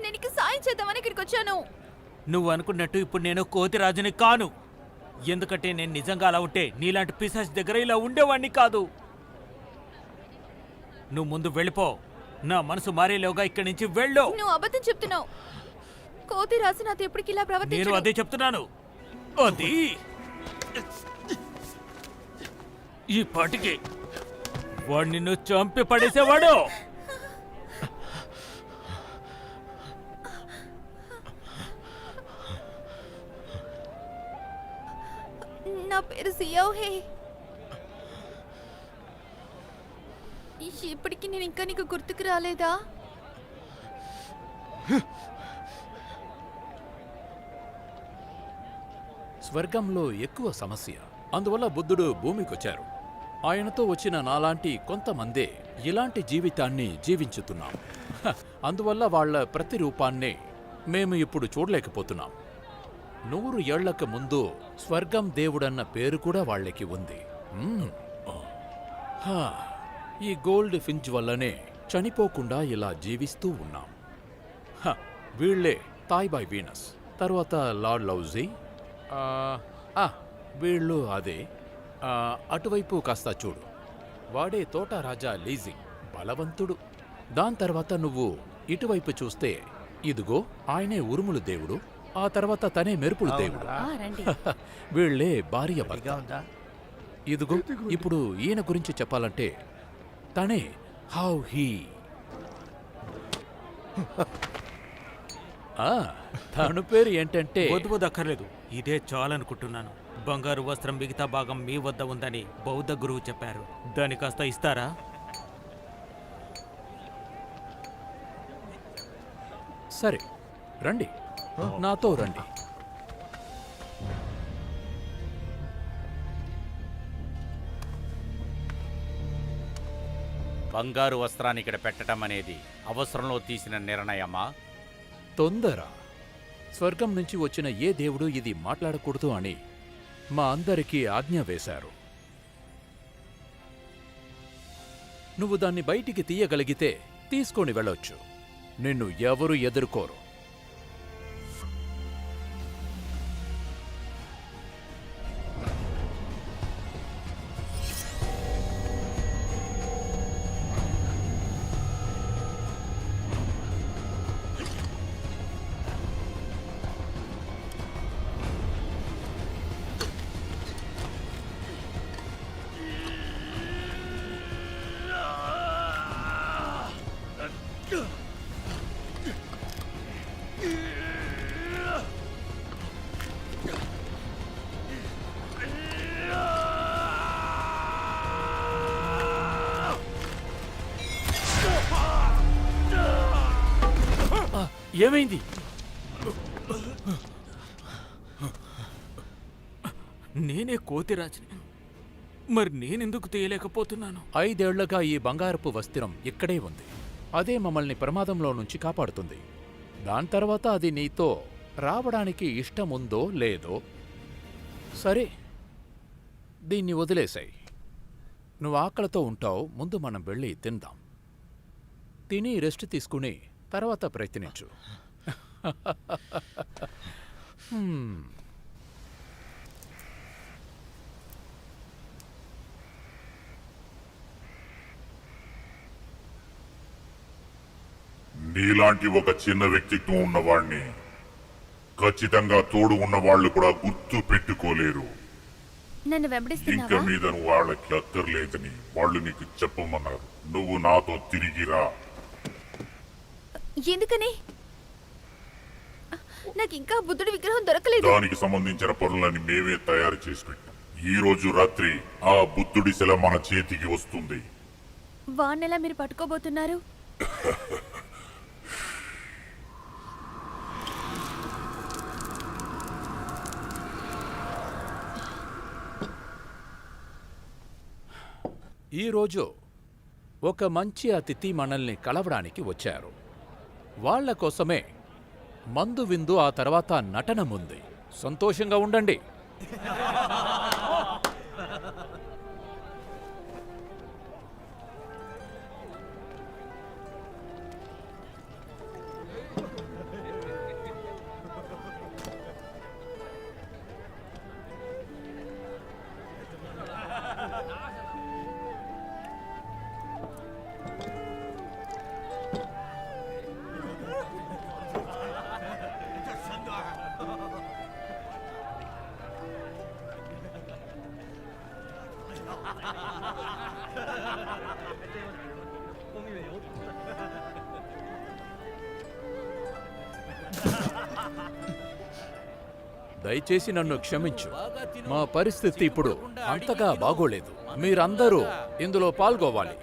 D: నేను నీకు సాయం చేద్దామని ఇక్కడికి వచ్చాను.
A: నువ్వు అనుకున్నట్టు ఇప్పుడు నేను కోతిరాజుని కాను. ఎందుకంటే నేను నిజంగా అలా ఉంటే నీలాంటి పిశాచ్ దగ్గర ఇలా ఉండేవాణ్ణి కాదు. నువ్వు ముందు వెళ్ళిపో. నా మనసు మారేలోగా ఇక్కడి నుంచి వెళ్ళు.
D: నువ్వు అబద్ధం చెప్తున్నావు. కోతి రాజు నాతో ఎప్పటికి ఇలా
A: నేను
D: ప్రవర్తించడు.
A: అదే చెప్తున్నాను. అది ఈ పాటికి వాడు నిన్ను చంపి పడేసేవాడు.
D: నా పేరు సియావ్ హే. ఇప్పటికి నేను ఇంకా నీకు గుర్తుకు రాలేదా?
E: స్వర్గంలో ఎక్కువ సమస్య. అందువల్ల బుద్ధుడు భూమికొచ్చారు. ఆయనతో వచ్చిన నాలాంటి కొంతమందే ఇలాంటి జీవితాన్ని జీవించుతున్నాం. అందువల్ల వాళ్ళ ప్రతిరూపాన్నే మేము ఇప్పుడు చూడలేకపోతున్నాం. 100 ఏళ్లకు ముందు స్వర్గం దేవుడన్న పేరు కూడా వాళ్ళకి ఉంది. ఈ గోల్డ్ ఫించ్ వల్లనే చనిపోకుండా ఇలా జీవిస్తూ ఉన్నాం. వీళ్లే తాయ్బాయ్ వీనస్, తర్వాత లార్డ్ లౌజీ, వీళ్ళు అదే. అటువైపు కాస్త చూడు, వాడే తోట రాజా లీజీ, బలవంతుడు. దాని తర్వాత నువ్వు ఇటువైపు చూస్తే ఇదిగో ఆయనే ఉరుములు దేవుడు, ఆ తర్వాత తనే మెరుపులు దేవుడు. వీళ్లే భార్య భర్త. ఇదిగో ఇప్పుడు ఈయన గురించి చెప్పాలంటే తనే హౌ హీ. తను పేరు ఏంటంటే
A: దక్కర్లేదు, ఇదే చాలనుకుంటున్నాను. బంగారు వస్త్రం మిగతా భాగం మీ వద్ద ఉందని బౌద్ధ గురువు చెప్పారు. దాని కాస్త ఇస్తారా?
E: సరే రండి, నాతో రండి.
B: బంగారు వస్త్రాన్ని ఇక్కడ పెట్టడం అనేది అవసరంలో తీసిన నిర్ణయమా?
E: తొందర. స్వర్గం నుంచి వచ్చిన ఏ దేవుడు ఇది మాట్లాడకూడదు అని మా అందరికీ ఆజ్ఞ వేశారు. నువ్వు దాన్ని బయటికి తీయగలిగితే తీసుకొని వెళ్ళొచ్చు. నిన్ను ఎవరు ఎదుర్కోరు.
B: ఏమైంది?
A: నేనే కోతిరాజుని. మరి నేనెందుకు తీయలేకపోతున్నాను?
F: 5 ఏళ్లుగా ఈ బంగారపు వస్త్రం ఇక్కడే ఉంది. అదే మమ్మల్ని ప్రమాదంలో నుంచి కాపాడుతుంది. దాని తర్వాత అది నీతో రావడానికి ఇష్టముందో లేదో సరే, దీన్ని వదిలేసాయి. నువ్వు ఆకలితో ఉంటావు. ముందు మనం వెళ్ళి తిందాం. తిని రెస్ట్ తీసుకుని తర్వాత ప్రయత్నించు.
I: నీలాంటి ఒక చిన్న వ్యక్తిత్వం ఉన్నవాణ్ణి ఖచ్చితంగా తోడు ఉన్నవాళ్లు కూడా గుర్తు పెట్టుకోలేరు.
D: నన్ను
I: ఇంక
D: వెంబడిస్తున్నావా?
I: మీద నువ్వు వాళ్ళకి అక్కర్లేదని వాళ్ళు నీకు చెప్పమన్నారు. నువ్వు నాతో తిరిగిరా.
D: ఎందుకని? నాకు ఇంకా బుద్ధుడి విగ్రహం దొరకలేదు.
I: దానికి సంబంధించిన పనులని మేమే తయారు చేసి పెట్టాం. ఈ రోజు రాత్రి ఆ బుద్ధుడి శిల మన చేతికి వస్తుంది.
D: వాన్నెలా మీరు పట్టుకోబోతున్నారు?
F: ఈరోజు ఒక మంచి అతిథి మనల్ని కలవడానికి వచ్చారు. వాళ్ళ కోసమే మందు విందు, ఆ తర్వాత నటనం ఉంది. సంతోషంగా ఉండండి. దయచేసి నన్ను క్షమించు. మా పరిస్థితి ఇప్పుడు అంతగా బాగోలేదు. మీరందరూ ఇందులో పాల్గొవాలి.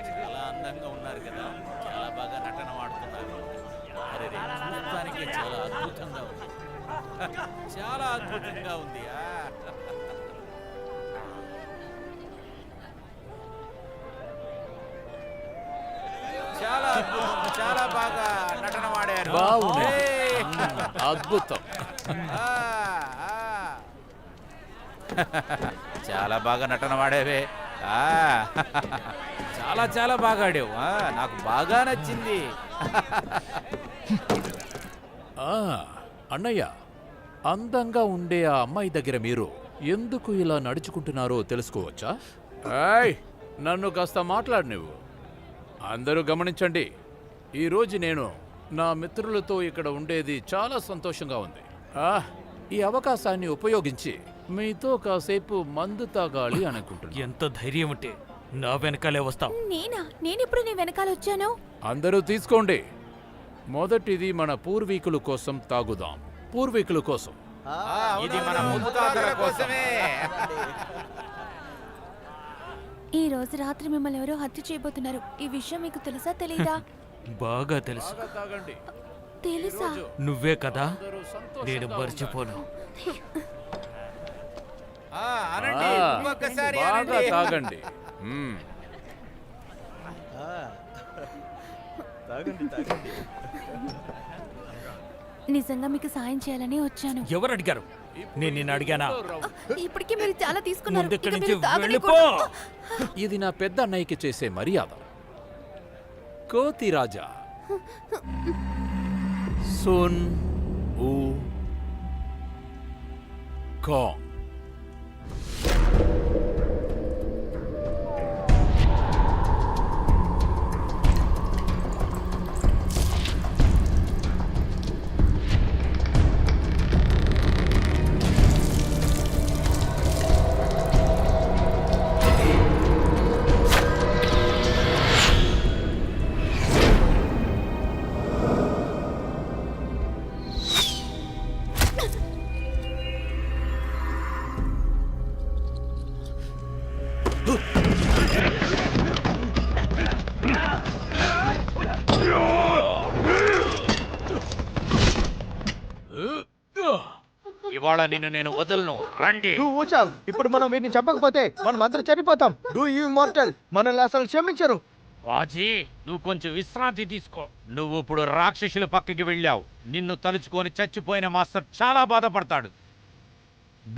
B: చాలా అందంగా ఉన్నారు కదా, చాలా బాగా నటన ఆడుతున్నారు. అరే రే, చూడటానికి చాలా అద్భుతంగా ఉంది. చాలా అద్భుతంగా ఉంది. చాలా అద్భుతం, చాలా బాగా నటన ఆడారు.
F: బాగుంది.
B: ఏయ్!
F: అద్భుతం.
B: ఆ, ఆ. చాలా బాగా నటన ఆడావే. చాలా చాలా బాగా ఆడావు. నాకు బాగా నచ్చింది.
F: అన్నయ్య, అందంగా ఉండే ఆ అమ్మాయి దగ్గర మీరు ఎందుకు ఇలా నడుచుకుంటున్నారో తెలుసుకోవచ్చా? ఏయ్, నన్ను కాస్త మాట్లాడు నువ్వు. అందరూ గమనించండి, ఈరోజు నేను నా మిత్రులతో ఇక్కడ ఉండేది చాలా సంతోషంగా ఉంది. ఈ అవకాశాన్ని ఉపయోగించి మీతో కాసేపు మందు తాగాలి అనుకుంటున్నా.
A: ఎంత ధైర్యం ఉంటే నా వెనకాలే వస్తావు?
D: నేనెప్పుడు నీ వెనకాల వచ్చాను?
F: అందరూ తీసుకోండి. మొదటిది మన పూర్వీకుల కోసం తాగుదాం. పూర్వీకుల కోసం.
B: ఇది మన ముత్తాతల కోసమే.
D: ఈ రోజు రాత్రి మిమ్మల్ని ఎవరో హత్య చేయబోతున్నారు. ఈ విషయం మీకు తెలుసా తెలీదా?
A: బాగా తెలుసు.
F: తాగండి.
D: తెలుసా?
A: నువ్వే కదా,
F: అందరూ సంతోషంగా
A: నేను మర్చిపోను.
B: అనండి, ఇంకొకసారి
F: బాగా
B: అనండి.
F: తాగండి.
D: నిజంగా మీకు సాయం చేయాలని వచ్చాను.
A: ఎవరు అడిగారు? నేను నిన్ను అడిగానా?
D: ఇప్పటికే మీరు చాలా తీసుకున్నారు.
A: ముందు ఇక్కడి
D: ఇక
A: నుంచి
D: మీరు తాగని
A: వెళ్ళిపో.
D: కూడా-
F: ఇది నా పెద్ద అన్నయ్యకి చేసే మర్యాద. కోతి రాజా సున్ ఊ కాంగ్.
B: ఇవాళ నిన్ను నేను వదలను. రండి.
C: నువ్వు ఊచావు. ఇప్పుడు మనం వీటిని చంపకపోతే మనం అందరం చనిపోతాం. డూ యూ ఇమ్మోర్టల్ మనల్ని అసలు క్షమించరు.
B: బాజీ, నువ్వు కొంచెం విశ్రాంతి తీసుకో. నువ్వు ఇప్పుడు రాక్షసుల పక్కకి వెళ్ళావు. నిన్ను తలుచుకొని చచ్చిపోయిన మాస్టర్ చాలా బాధపడతాడు.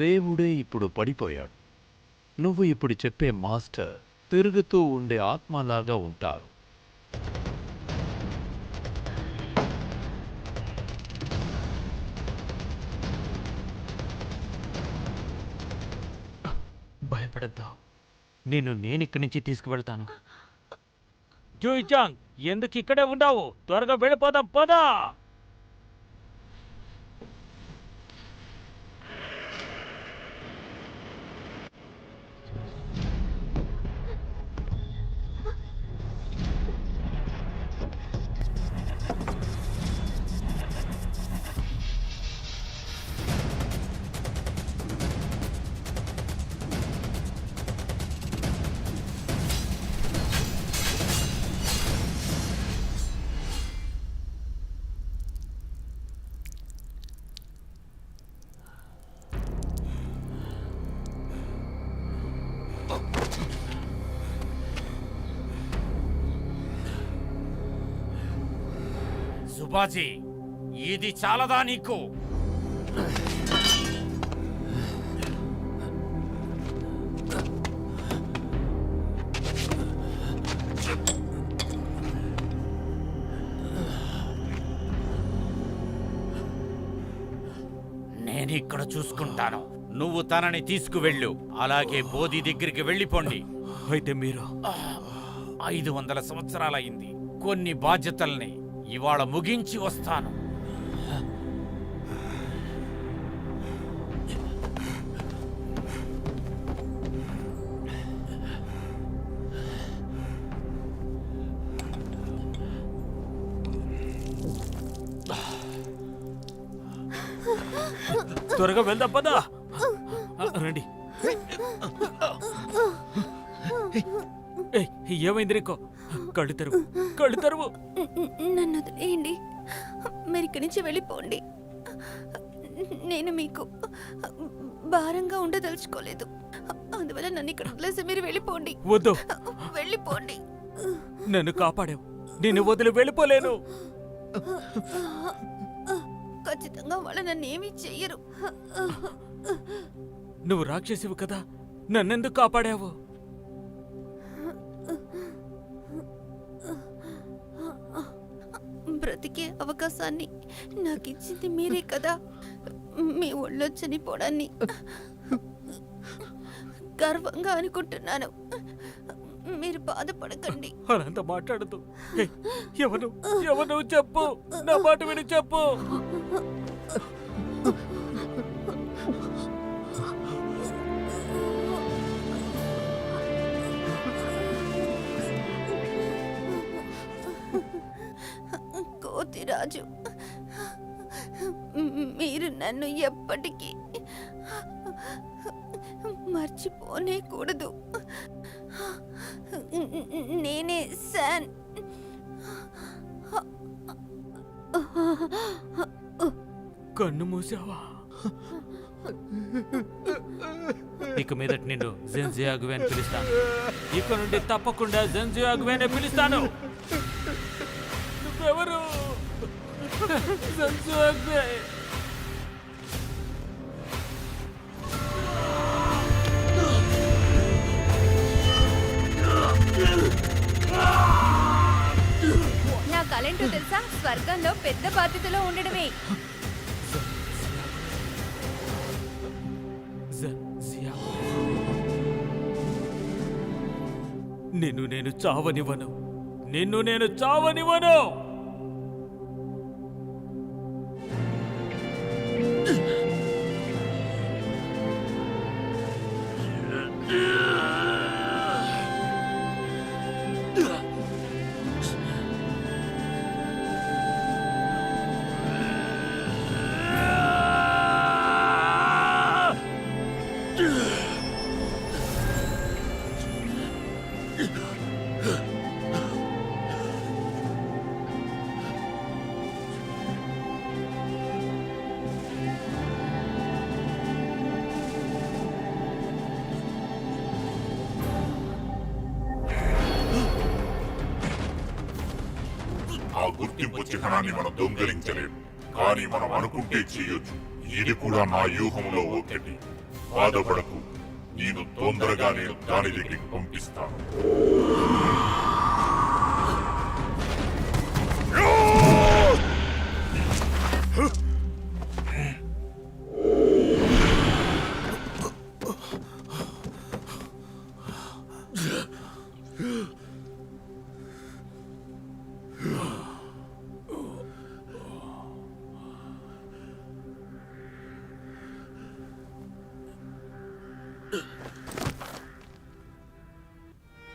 J: దేవుడే ఇప్పుడు పడిపోయాడు. నువ్వు ఇప్పుడు చెప్పే మాస్టర్ తిరుగుతూ ఉండే ఆత్మలాగా ఉంటారు.
A: భయపడద్దు, నేను ఇక్కడి నుంచి తీసుకువెళ్తాను. జూయిచాంగ్, ఎందుకు ఇక్కడే ఉన్నావు? త్వరగా వెళ్ళిపోదాం, పదా.
B: సుబాజీ, ఇది చాలదా నీకు? నేనిక్కడ చూసుకుంటాను. నువ్వు తనని తీసుకువెళ్ళు. అలాగే బోధి దగ్గరికి వెళ్ళిపోండి.
A: అయితే మీరు
B: 500 సంవత్సరాలయ్యింది. కొన్ని బాధ్యతల్ని ఇవాళ ముగించి వస్తాను.
A: త్వరగా వెళ్దాం, పదా. రండి. ఏమైంది నీకు? కళ్ళు తెరువు, కళ్ళు తెరువు.
D: నన్ను వదిలేయండి. మీరు ఇక్కడి నుంచి వెళ్ళిపోండి. నేను మీకు భారంగా ఉండదలుచుకోలేదు. అందువల్ల నన్ను ఇక్కడ వదిలేసి మీరు వెళ్ళిపోండి.
A: వద్దు,
D: వెళ్ళిపోండి.
A: నన్ను కాపాడావు. నిన్ను వదిలి వెళ్ళిపోలేను.
D: ఖచ్చితంగా వాళ్ళు నన్ను ఏమీ చెయ్యరు.
A: నువ్వు రాక్షసివు కదా, నన్నెందుకు కాపాడావు?
D: బ్రతికే అవకాశాన్ని నాకు ఇచ్చింది మీరే కదా. మీ ఒళ్ళో చనిపోవడాన్ని గర్వంగా అనుకుంటున్నాను. మీరు బాధపడకండి.
A: అనంత మాట్లాడదు. ఎవరు చెప్పు, నా మాట విని చెప్పు.
D: కోతిరాజు, మీరు నన్ను ఎప్పటికీ మర్చిపోనే కూడదు. నేనే శాన్.
A: కన్ను మూసావా? ఇక మీదట నిన్ను జెన్జియాగువే అని పిలుస్తాను. ఇక నుండి తప్పకుండా జెన్జియాగువే అని పిలుస్తాను. నువ్వెవరు? జెన్జియాగువే.
D: నా కళంటూ తెలుసా? స్వర్గంలో పెద్ద బాధ్యతలో ఉండడమే.
A: నిన్ను నేను చావనివ్వను. నిన్ను నేను చావనివ్వను.
I: ఆ గుర్తింపు చిహ్నాన్ని మనం దొంగలించలేం, కానీ మనం అనుకుంటే చేయొచ్చు. ఇది కూడా నా వ్యూహంలో ఒకటి. బాధపడకు, నేను తొందరగానే దాని దగ్గరికి పంపిస్తాను.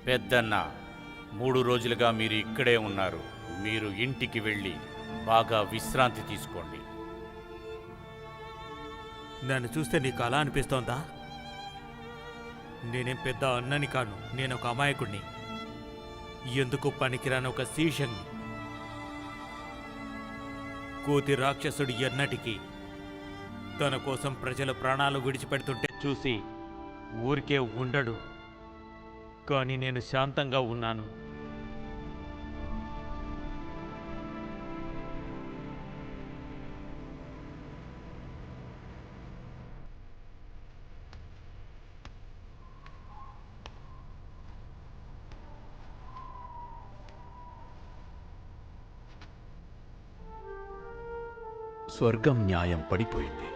B: పెద్దన్న, 3 రోజులుగా మీరు ఇక్కడే ఉన్నారు. మీరు ఇంటికి వెళ్ళి బాగా విశ్రాంతి తీసుకోండి.
A: నన్ను చూస్తే నీకు అలా అనిపిస్తోందా? నేనేం పెద్ద అన్నని కాను, నేను ఒక అమాయకుడిని, ఎందుకు పనికిరాని ఒక శీషంని. కోతి రాక్షసుడు ఎన్నటికీ తన కోసం ప్రజల ప్రాణాలు విడిచిపెడుతుంటే చూసి ఊరికే ఉండడు. కానీ నేను శాంతంగా ఉన్నాను.
J: స్వర్గం న్యాయం పడిపోయింది.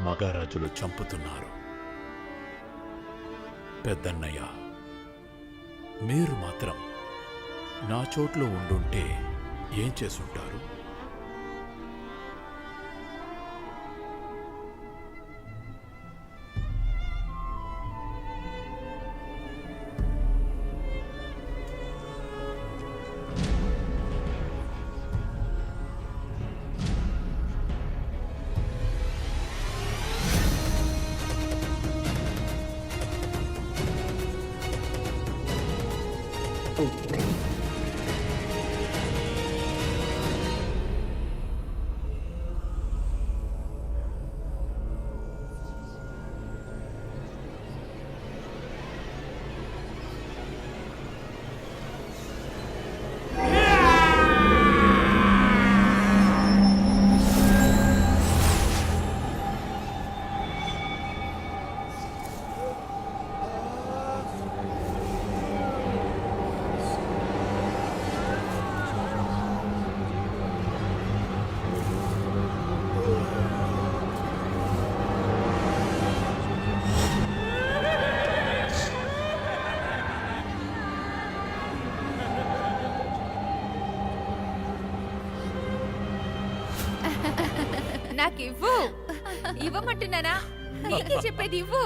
E: మగారాజులు చంపుతున్నారు. పెద్దన్నయ్య, మీరు మాత్రం నా చోట్లో ఉండుంటే ఏం చేసుంటారు?
D: నాకివ్వు. ఇవ్వమంటున్నానా? నీకే చెప్పేది ఇవ్వు.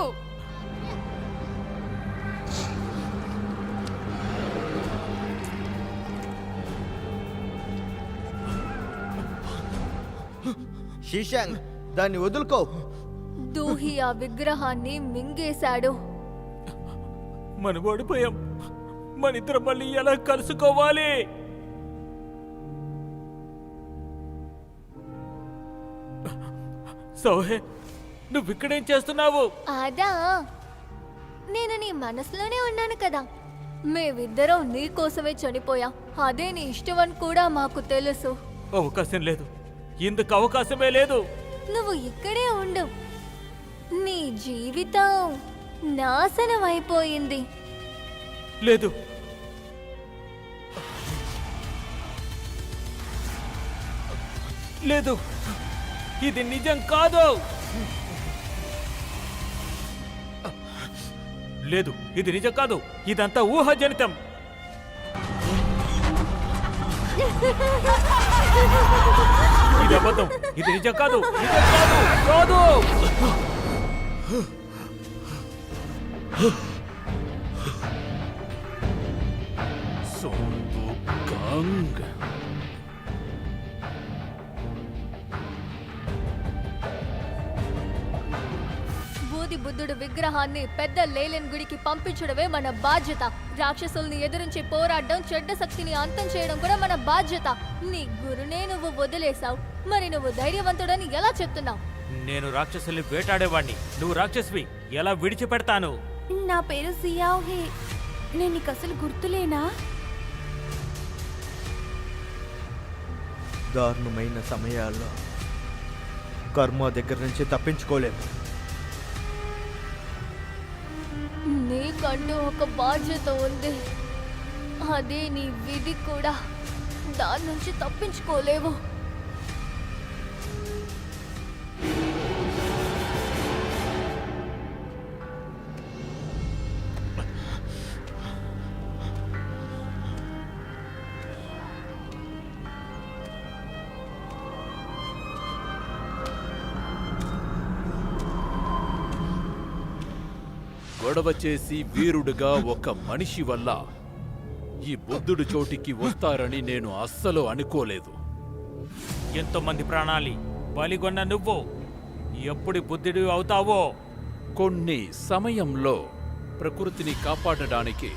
C: శీషంగ్, దాన్ని వదులుకో.
D: దూహి ఆ విగ్రహాన్ని మింగేశాడు.
A: మనం ఓడిపోయాం. మనిద్దరం మళ్ళీ ఎలా కలుసుకోవాలి? సోహే, నువ్వు ఇక్కడేం చేస్తున్నావు?
D: అదా, నేను నీ మనసులోనే ఉన్నాను కదా. మేమిద్దరం నీ కోసమే చనిపోయాం. అదే నీ ఇష్టమని కూడా మాకు తెలుసు.
A: అవకాశం లేదు, ఇందుకు అవకాశమే లేదు.
D: నువ్వు ఇక్కడే ఉండు. నీ జీవితం నాశనం అయిపోయింది.
A: లేదు, లేదు, ఇది నిజం కాదు. లేదు, ఇది నిజం కాదు. ఇదంతా ఊహాజనితం. ఇది అబద్ధం. ఇది నిజం కాదు. నిజం కాదు. కాదు.
E: సోందు గాంగ్.
D: బూది బుద్ధుడు విగ్రహాన్ని పెద్ద లేలెన్ గుడికి పంపించడమే మన బాధ్యత. రాక్షసుల్ని ఎదురించి పోరాడడం, చెడ్డ శక్తిని అంతం చేయడం కూడా మన బాధ్యత. నీ గురునే నువ్వు వదిలేశావు, మరి నువ్వు ధైర్యవంతుడని ఎలా చెప్తున్నావు?
A: నేను రాక్షసుల్ని వేటాడేవాణ్ణి, నువ్వు రాక్షసువి. ఎలా విడిచిపెడతాను?
D: నా పేరు సియాహే. నేను నీకు అసలు గుర్తులేనా?
G: దారుణమైన సమయాల్లో కర్మ దగ్గర నుంచి తప్పించుకోలేము.
D: నీకంటూ ఒక బాధ్యత ఉంది, అదే నీ విధి కూడా. దాని నుంచి తప్పించుకోలేవు.
E: గొడవ చేసి వీరుడుగా ఒక మనిషి వల్ల ఈ బుద్ధుడు చోటికి వస్తారని నేను అస్సలు అనుకోలేదు.
A: ఎంతోమంది ప్రాణాలి బలిగొన్న నువ్వు ఎప్పుడు బుద్ధుడు అవుతావో?
E: కొన్ని సమయంలో ప్రకృతిని కాపాడడానికి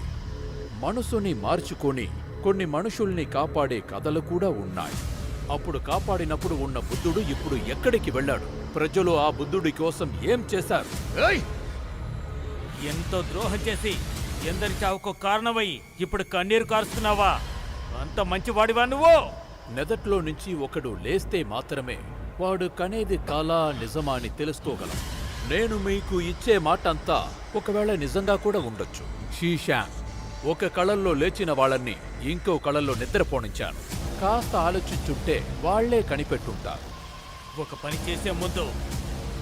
E: మనసుని మార్చుకొని కొన్ని మనుషుల్ని కాపాడే కథలు కూడా ఉన్నాయి. అప్పుడు కాపాడినప్పుడు ఉన్న బుద్ధుడు ఇప్పుడు ఎక్కడికి వెళ్ళాడు? ప్రజలు ఆ బుద్ధుడి కోసం ఏం చేశారు?
A: ఎంతో ద్రోహం చేసి ఎందరి చావుకు కారణమై ఇప్పుడు కన్నీరు కారుస్తున్నావా? అంత మంచివాడివా నువ్వు?
E: నెదట్లో నుంచి ఒకడు లేస్తే మాత్రమే వాడు కనేది కాలా నిజమా అని తెలుసుకోగలం. నేను మీకు ఇచ్చే మాట అంతా ఒకవేళ నిజంగా కూడా ఉండొచ్చు. షీషాన్, ఒక కళల్లో లేచిన వాళ్ళని ఇంకో కళల్లో నిద్రపోనించాను. కాస్త ఆలోచించుంటే వాళ్లే కనిపెట్టుంటారు.
A: ఒక పని చేసే ముందు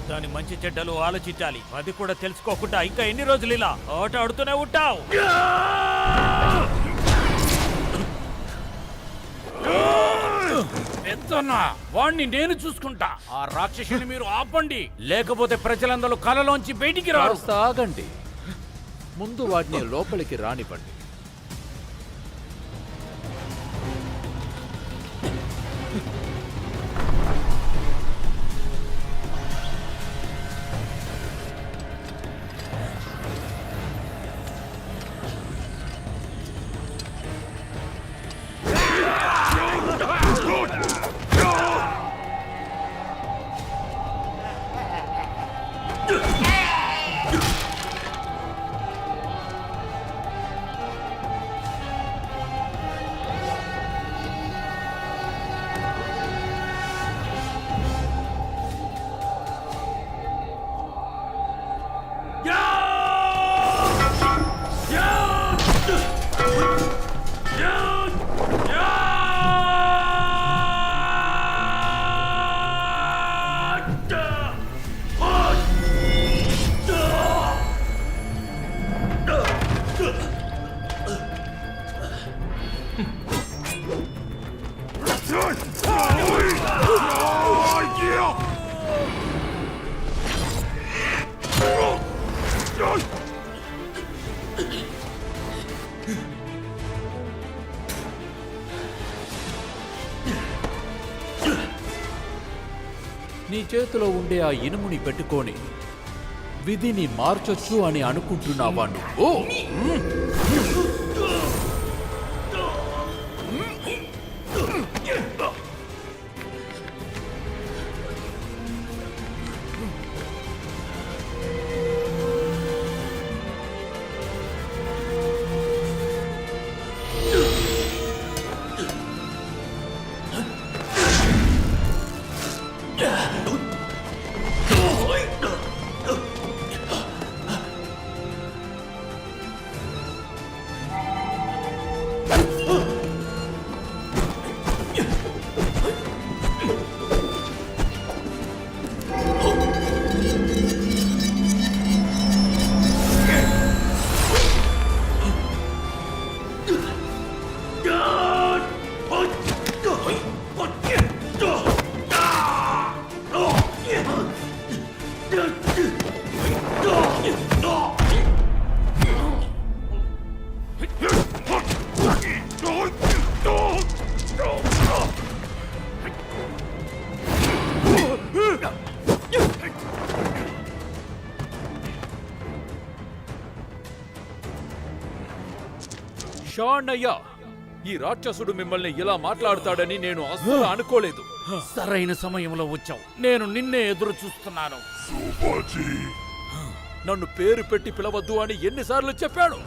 A: దాని మంచి చెడ్డలు ఆలోచించాలి. అది కూడా తెలుసుకోకుండా ఇంకా ఎన్ని రోజులు ఇలా ఆట ఆడుతూనే ఉంటావు? వాణ్ణి నేను చూసుకుంటా. ఆ రాక్షసుని మీరు ఆపండి, లేకపోతే ప్రజలందరూ కలలోంచి బయటికి రారు.
E: ఆగండి, ముందు వాటిని లోపలికి రానివ్వండి. నీ చేతిలో ఉండే ఆ ఇనుముని పెట్టుకొని విధిని మార్చొచ్చు అని అనుకుంటున్నావా నువ్వు? షాన్నయ్య, ఈ రాక్షసుడు మిమ్మల్ని ఇలా మాట్లాడతాడని నేను అస్సలు అనుకోలేదు.
B: సరైన సమయంలో వచ్చావు. నేను నిన్నే ఎదురు చూస్తున్నాను.
E: నన్ను పేరు పెట్టి పిలవద్దు అని ఎన్నిసార్లు చెప్పాడు?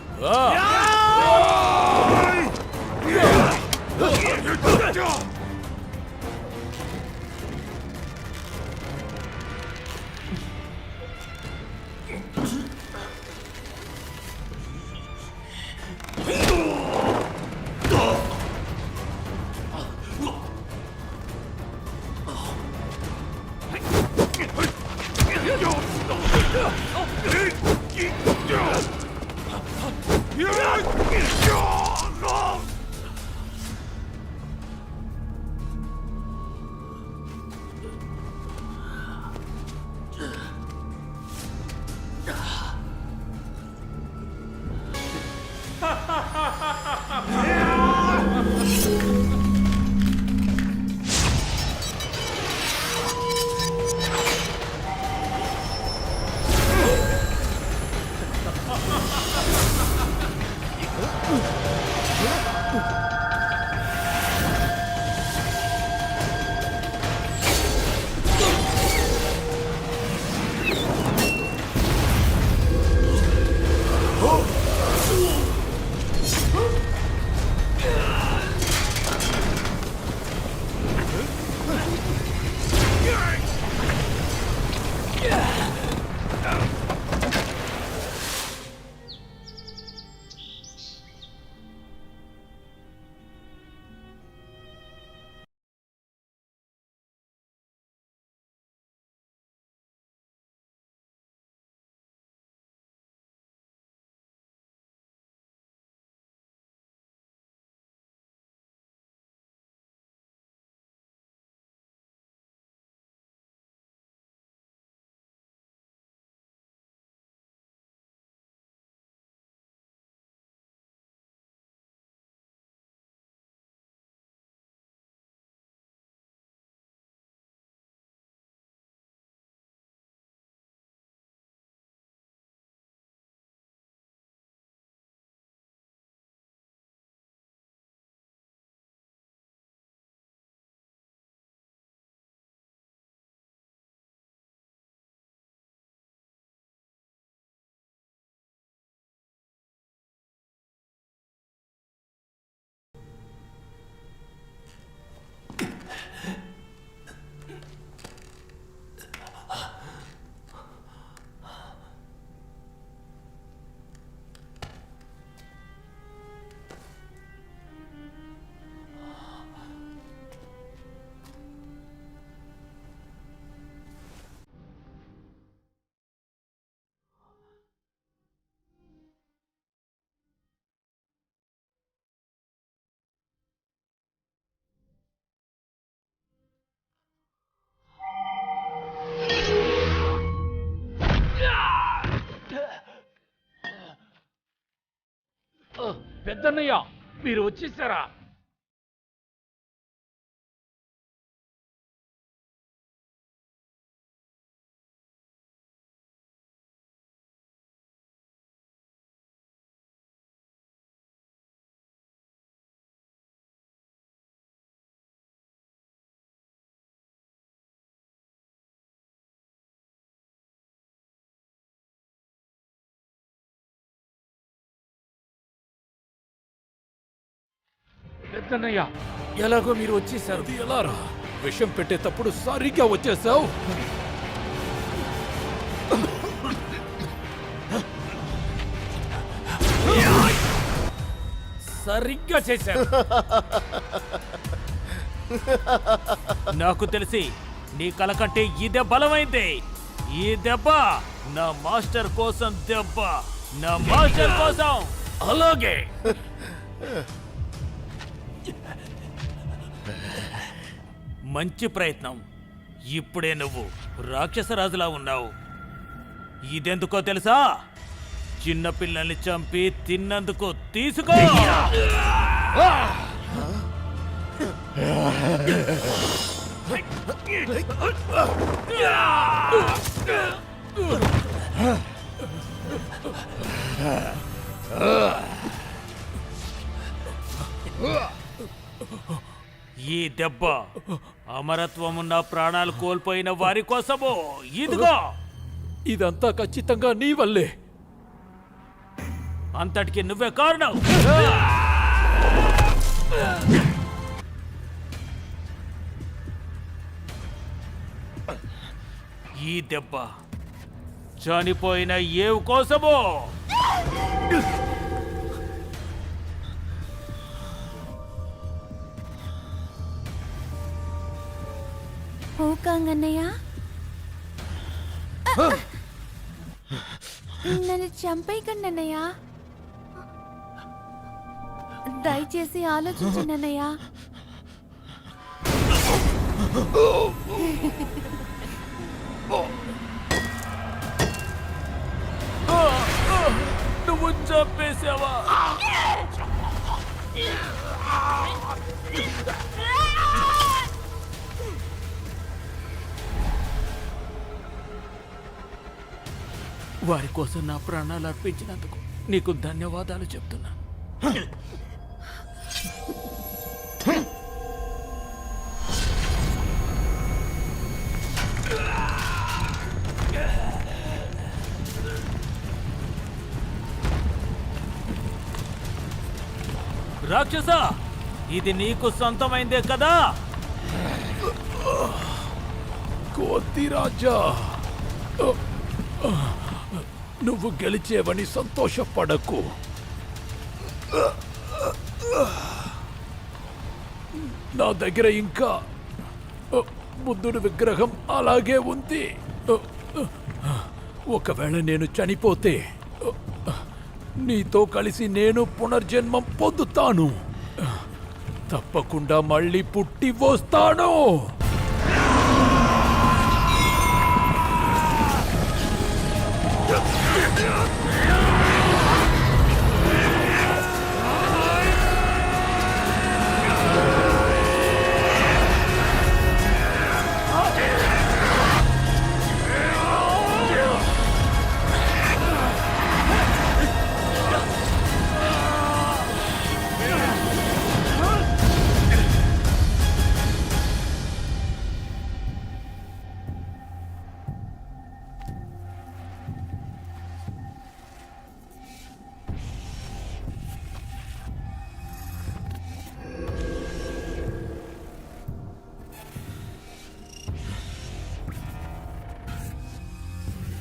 B: పెద్దన్నయ్య మీరు వచ్చేసారా? పెద్దన్నయ్య ఎలాగో మీరు వచ్చేసారు.
E: అది ఎలారా? విషం పెట్టేటప్పుడు సరిగ్గా వచ్చేసావు.
B: సరిగ్గా చేశారు.
A: నాకు తెలిసి నీ కల కంటే ఇదే బలమైంది. ఈ దెబ్బ నా మాస్టర్ కోసం దెబ్బ, నా మాస్టర్ కోసం.
B: అలాగే
A: మంచి ప్రయత్నం. ఇప్పుడే నువ్వు రాక్షసరాజులా ఉన్నావు. ఇదెందుకో తెలుసా? చిన్న పిల్లల్ని చంపి తిన్నందుకు. తీసుకో. ఈ దెబ్బ అమరత్వమున్న ప్రాణాలు కోల్పోయిన వారి కోసమో. ఇదిగో.
E: ఇదంతా ఖచ్చితంగా నీ వల్లే.
A: అంతటికి నువ్వే కారణం. ఈ దెబ్బ చనిపోయిన ఏవు కోసమో.
D: హోకాంగ్ అన్నయ్య, నన్ను చంపేయకండి అన్నయ్య. దయచేసి ఆలోచించండి అన్నయ్య.
A: నువ్వు చంపేసావా? వారి కోసం నా ప్రాణాలు అర్పించినందుకు నీకు ధన్యవాదాలు చెప్తున్నా. రాక్షస, ఇది నీకు సొంతమైందే కదా?
E: కోతి రాజా, నువ్వు గెలిచేవని సంతోషపడకు. నా దగ్గర ఇంకా బుద్ధుడి విగ్రహం అలాగే ఉంది. ఒకవేళ నేను చనిపోతే నీతో కలిసి నేను పునర్జన్మం పొందుతాను. తప్పకుండా మళ్ళీ పుట్టి వస్తాను.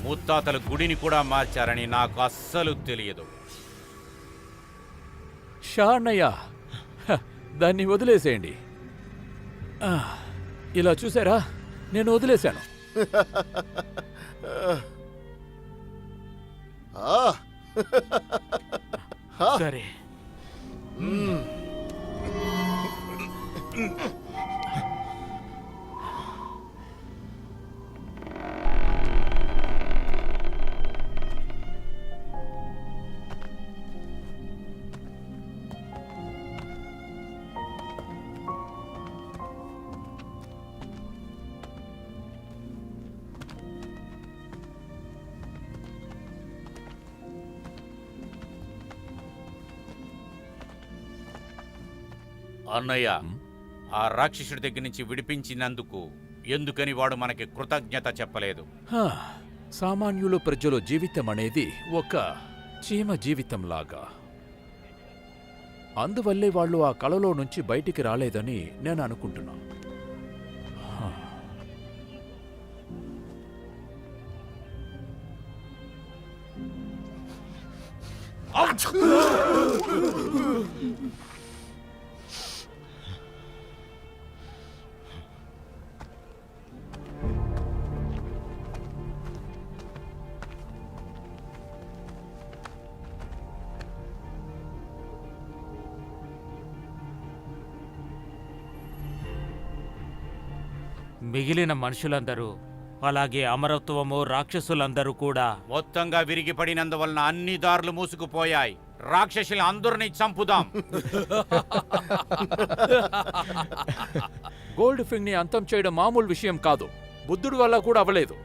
K: ముత్తాతలు గుడిని కూడా మార్చారని నాకు అస్సలు తెలియదు.
E: షాన్నయ్య, దాన్ని వదిలేసేయండి. ఇలా చూసారా, నేను వదిలేశాను.
A: సరే.
K: అన్నయ్య, ఆ రాక్షసుడి దగ్గర నుంచి విడిపించినందుకు ఎందుకని వాడు మనకి కృతజ్ఞత చెప్పలేదు?
E: హా, సామాన్యులు ప్రజల జీవితం అనేది ఒక చీమ జీవితంలాగా. అందువల్లే వాళ్ళు ఆ కలలో నుంచి బయటికి రాలేదని నేను అనుకుంటున్నా. హా.
A: మిగిలిన మనుషులందరూ, అలాగే అమరత్వము రాక్షసులందరూ కూడా
K: మొత్తంగా విరిగిపడినందువలన అన్ని దారులు మూసుకుపోయాయి. రాక్షసులు అందరినీ చంపుదాం.
E: గోల్డ్ ఫింగ్ ని అంతం చేయడం మామూలు విషయం కాదు. బుద్ధుడి వల్ల కూడా అవ్వలేదు.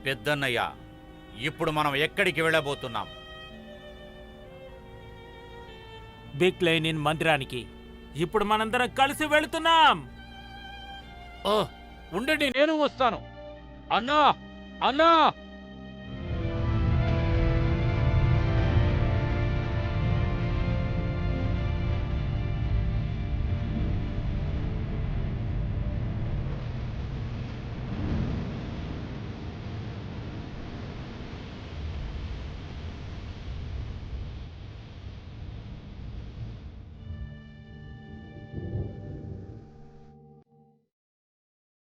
K: పెద్దన్నయ్య, ఇప్పుడు మనం ఎక్కడికి వెళ్ళబోతున్నాం?
A: బిగ్ లెనిన్ మందిరానికి. ఇప్పుడు మనందరం కలిసి వెళుతున్నాం.
F: ఉండండి, నేను వస్తాను. అన్నా అన్నా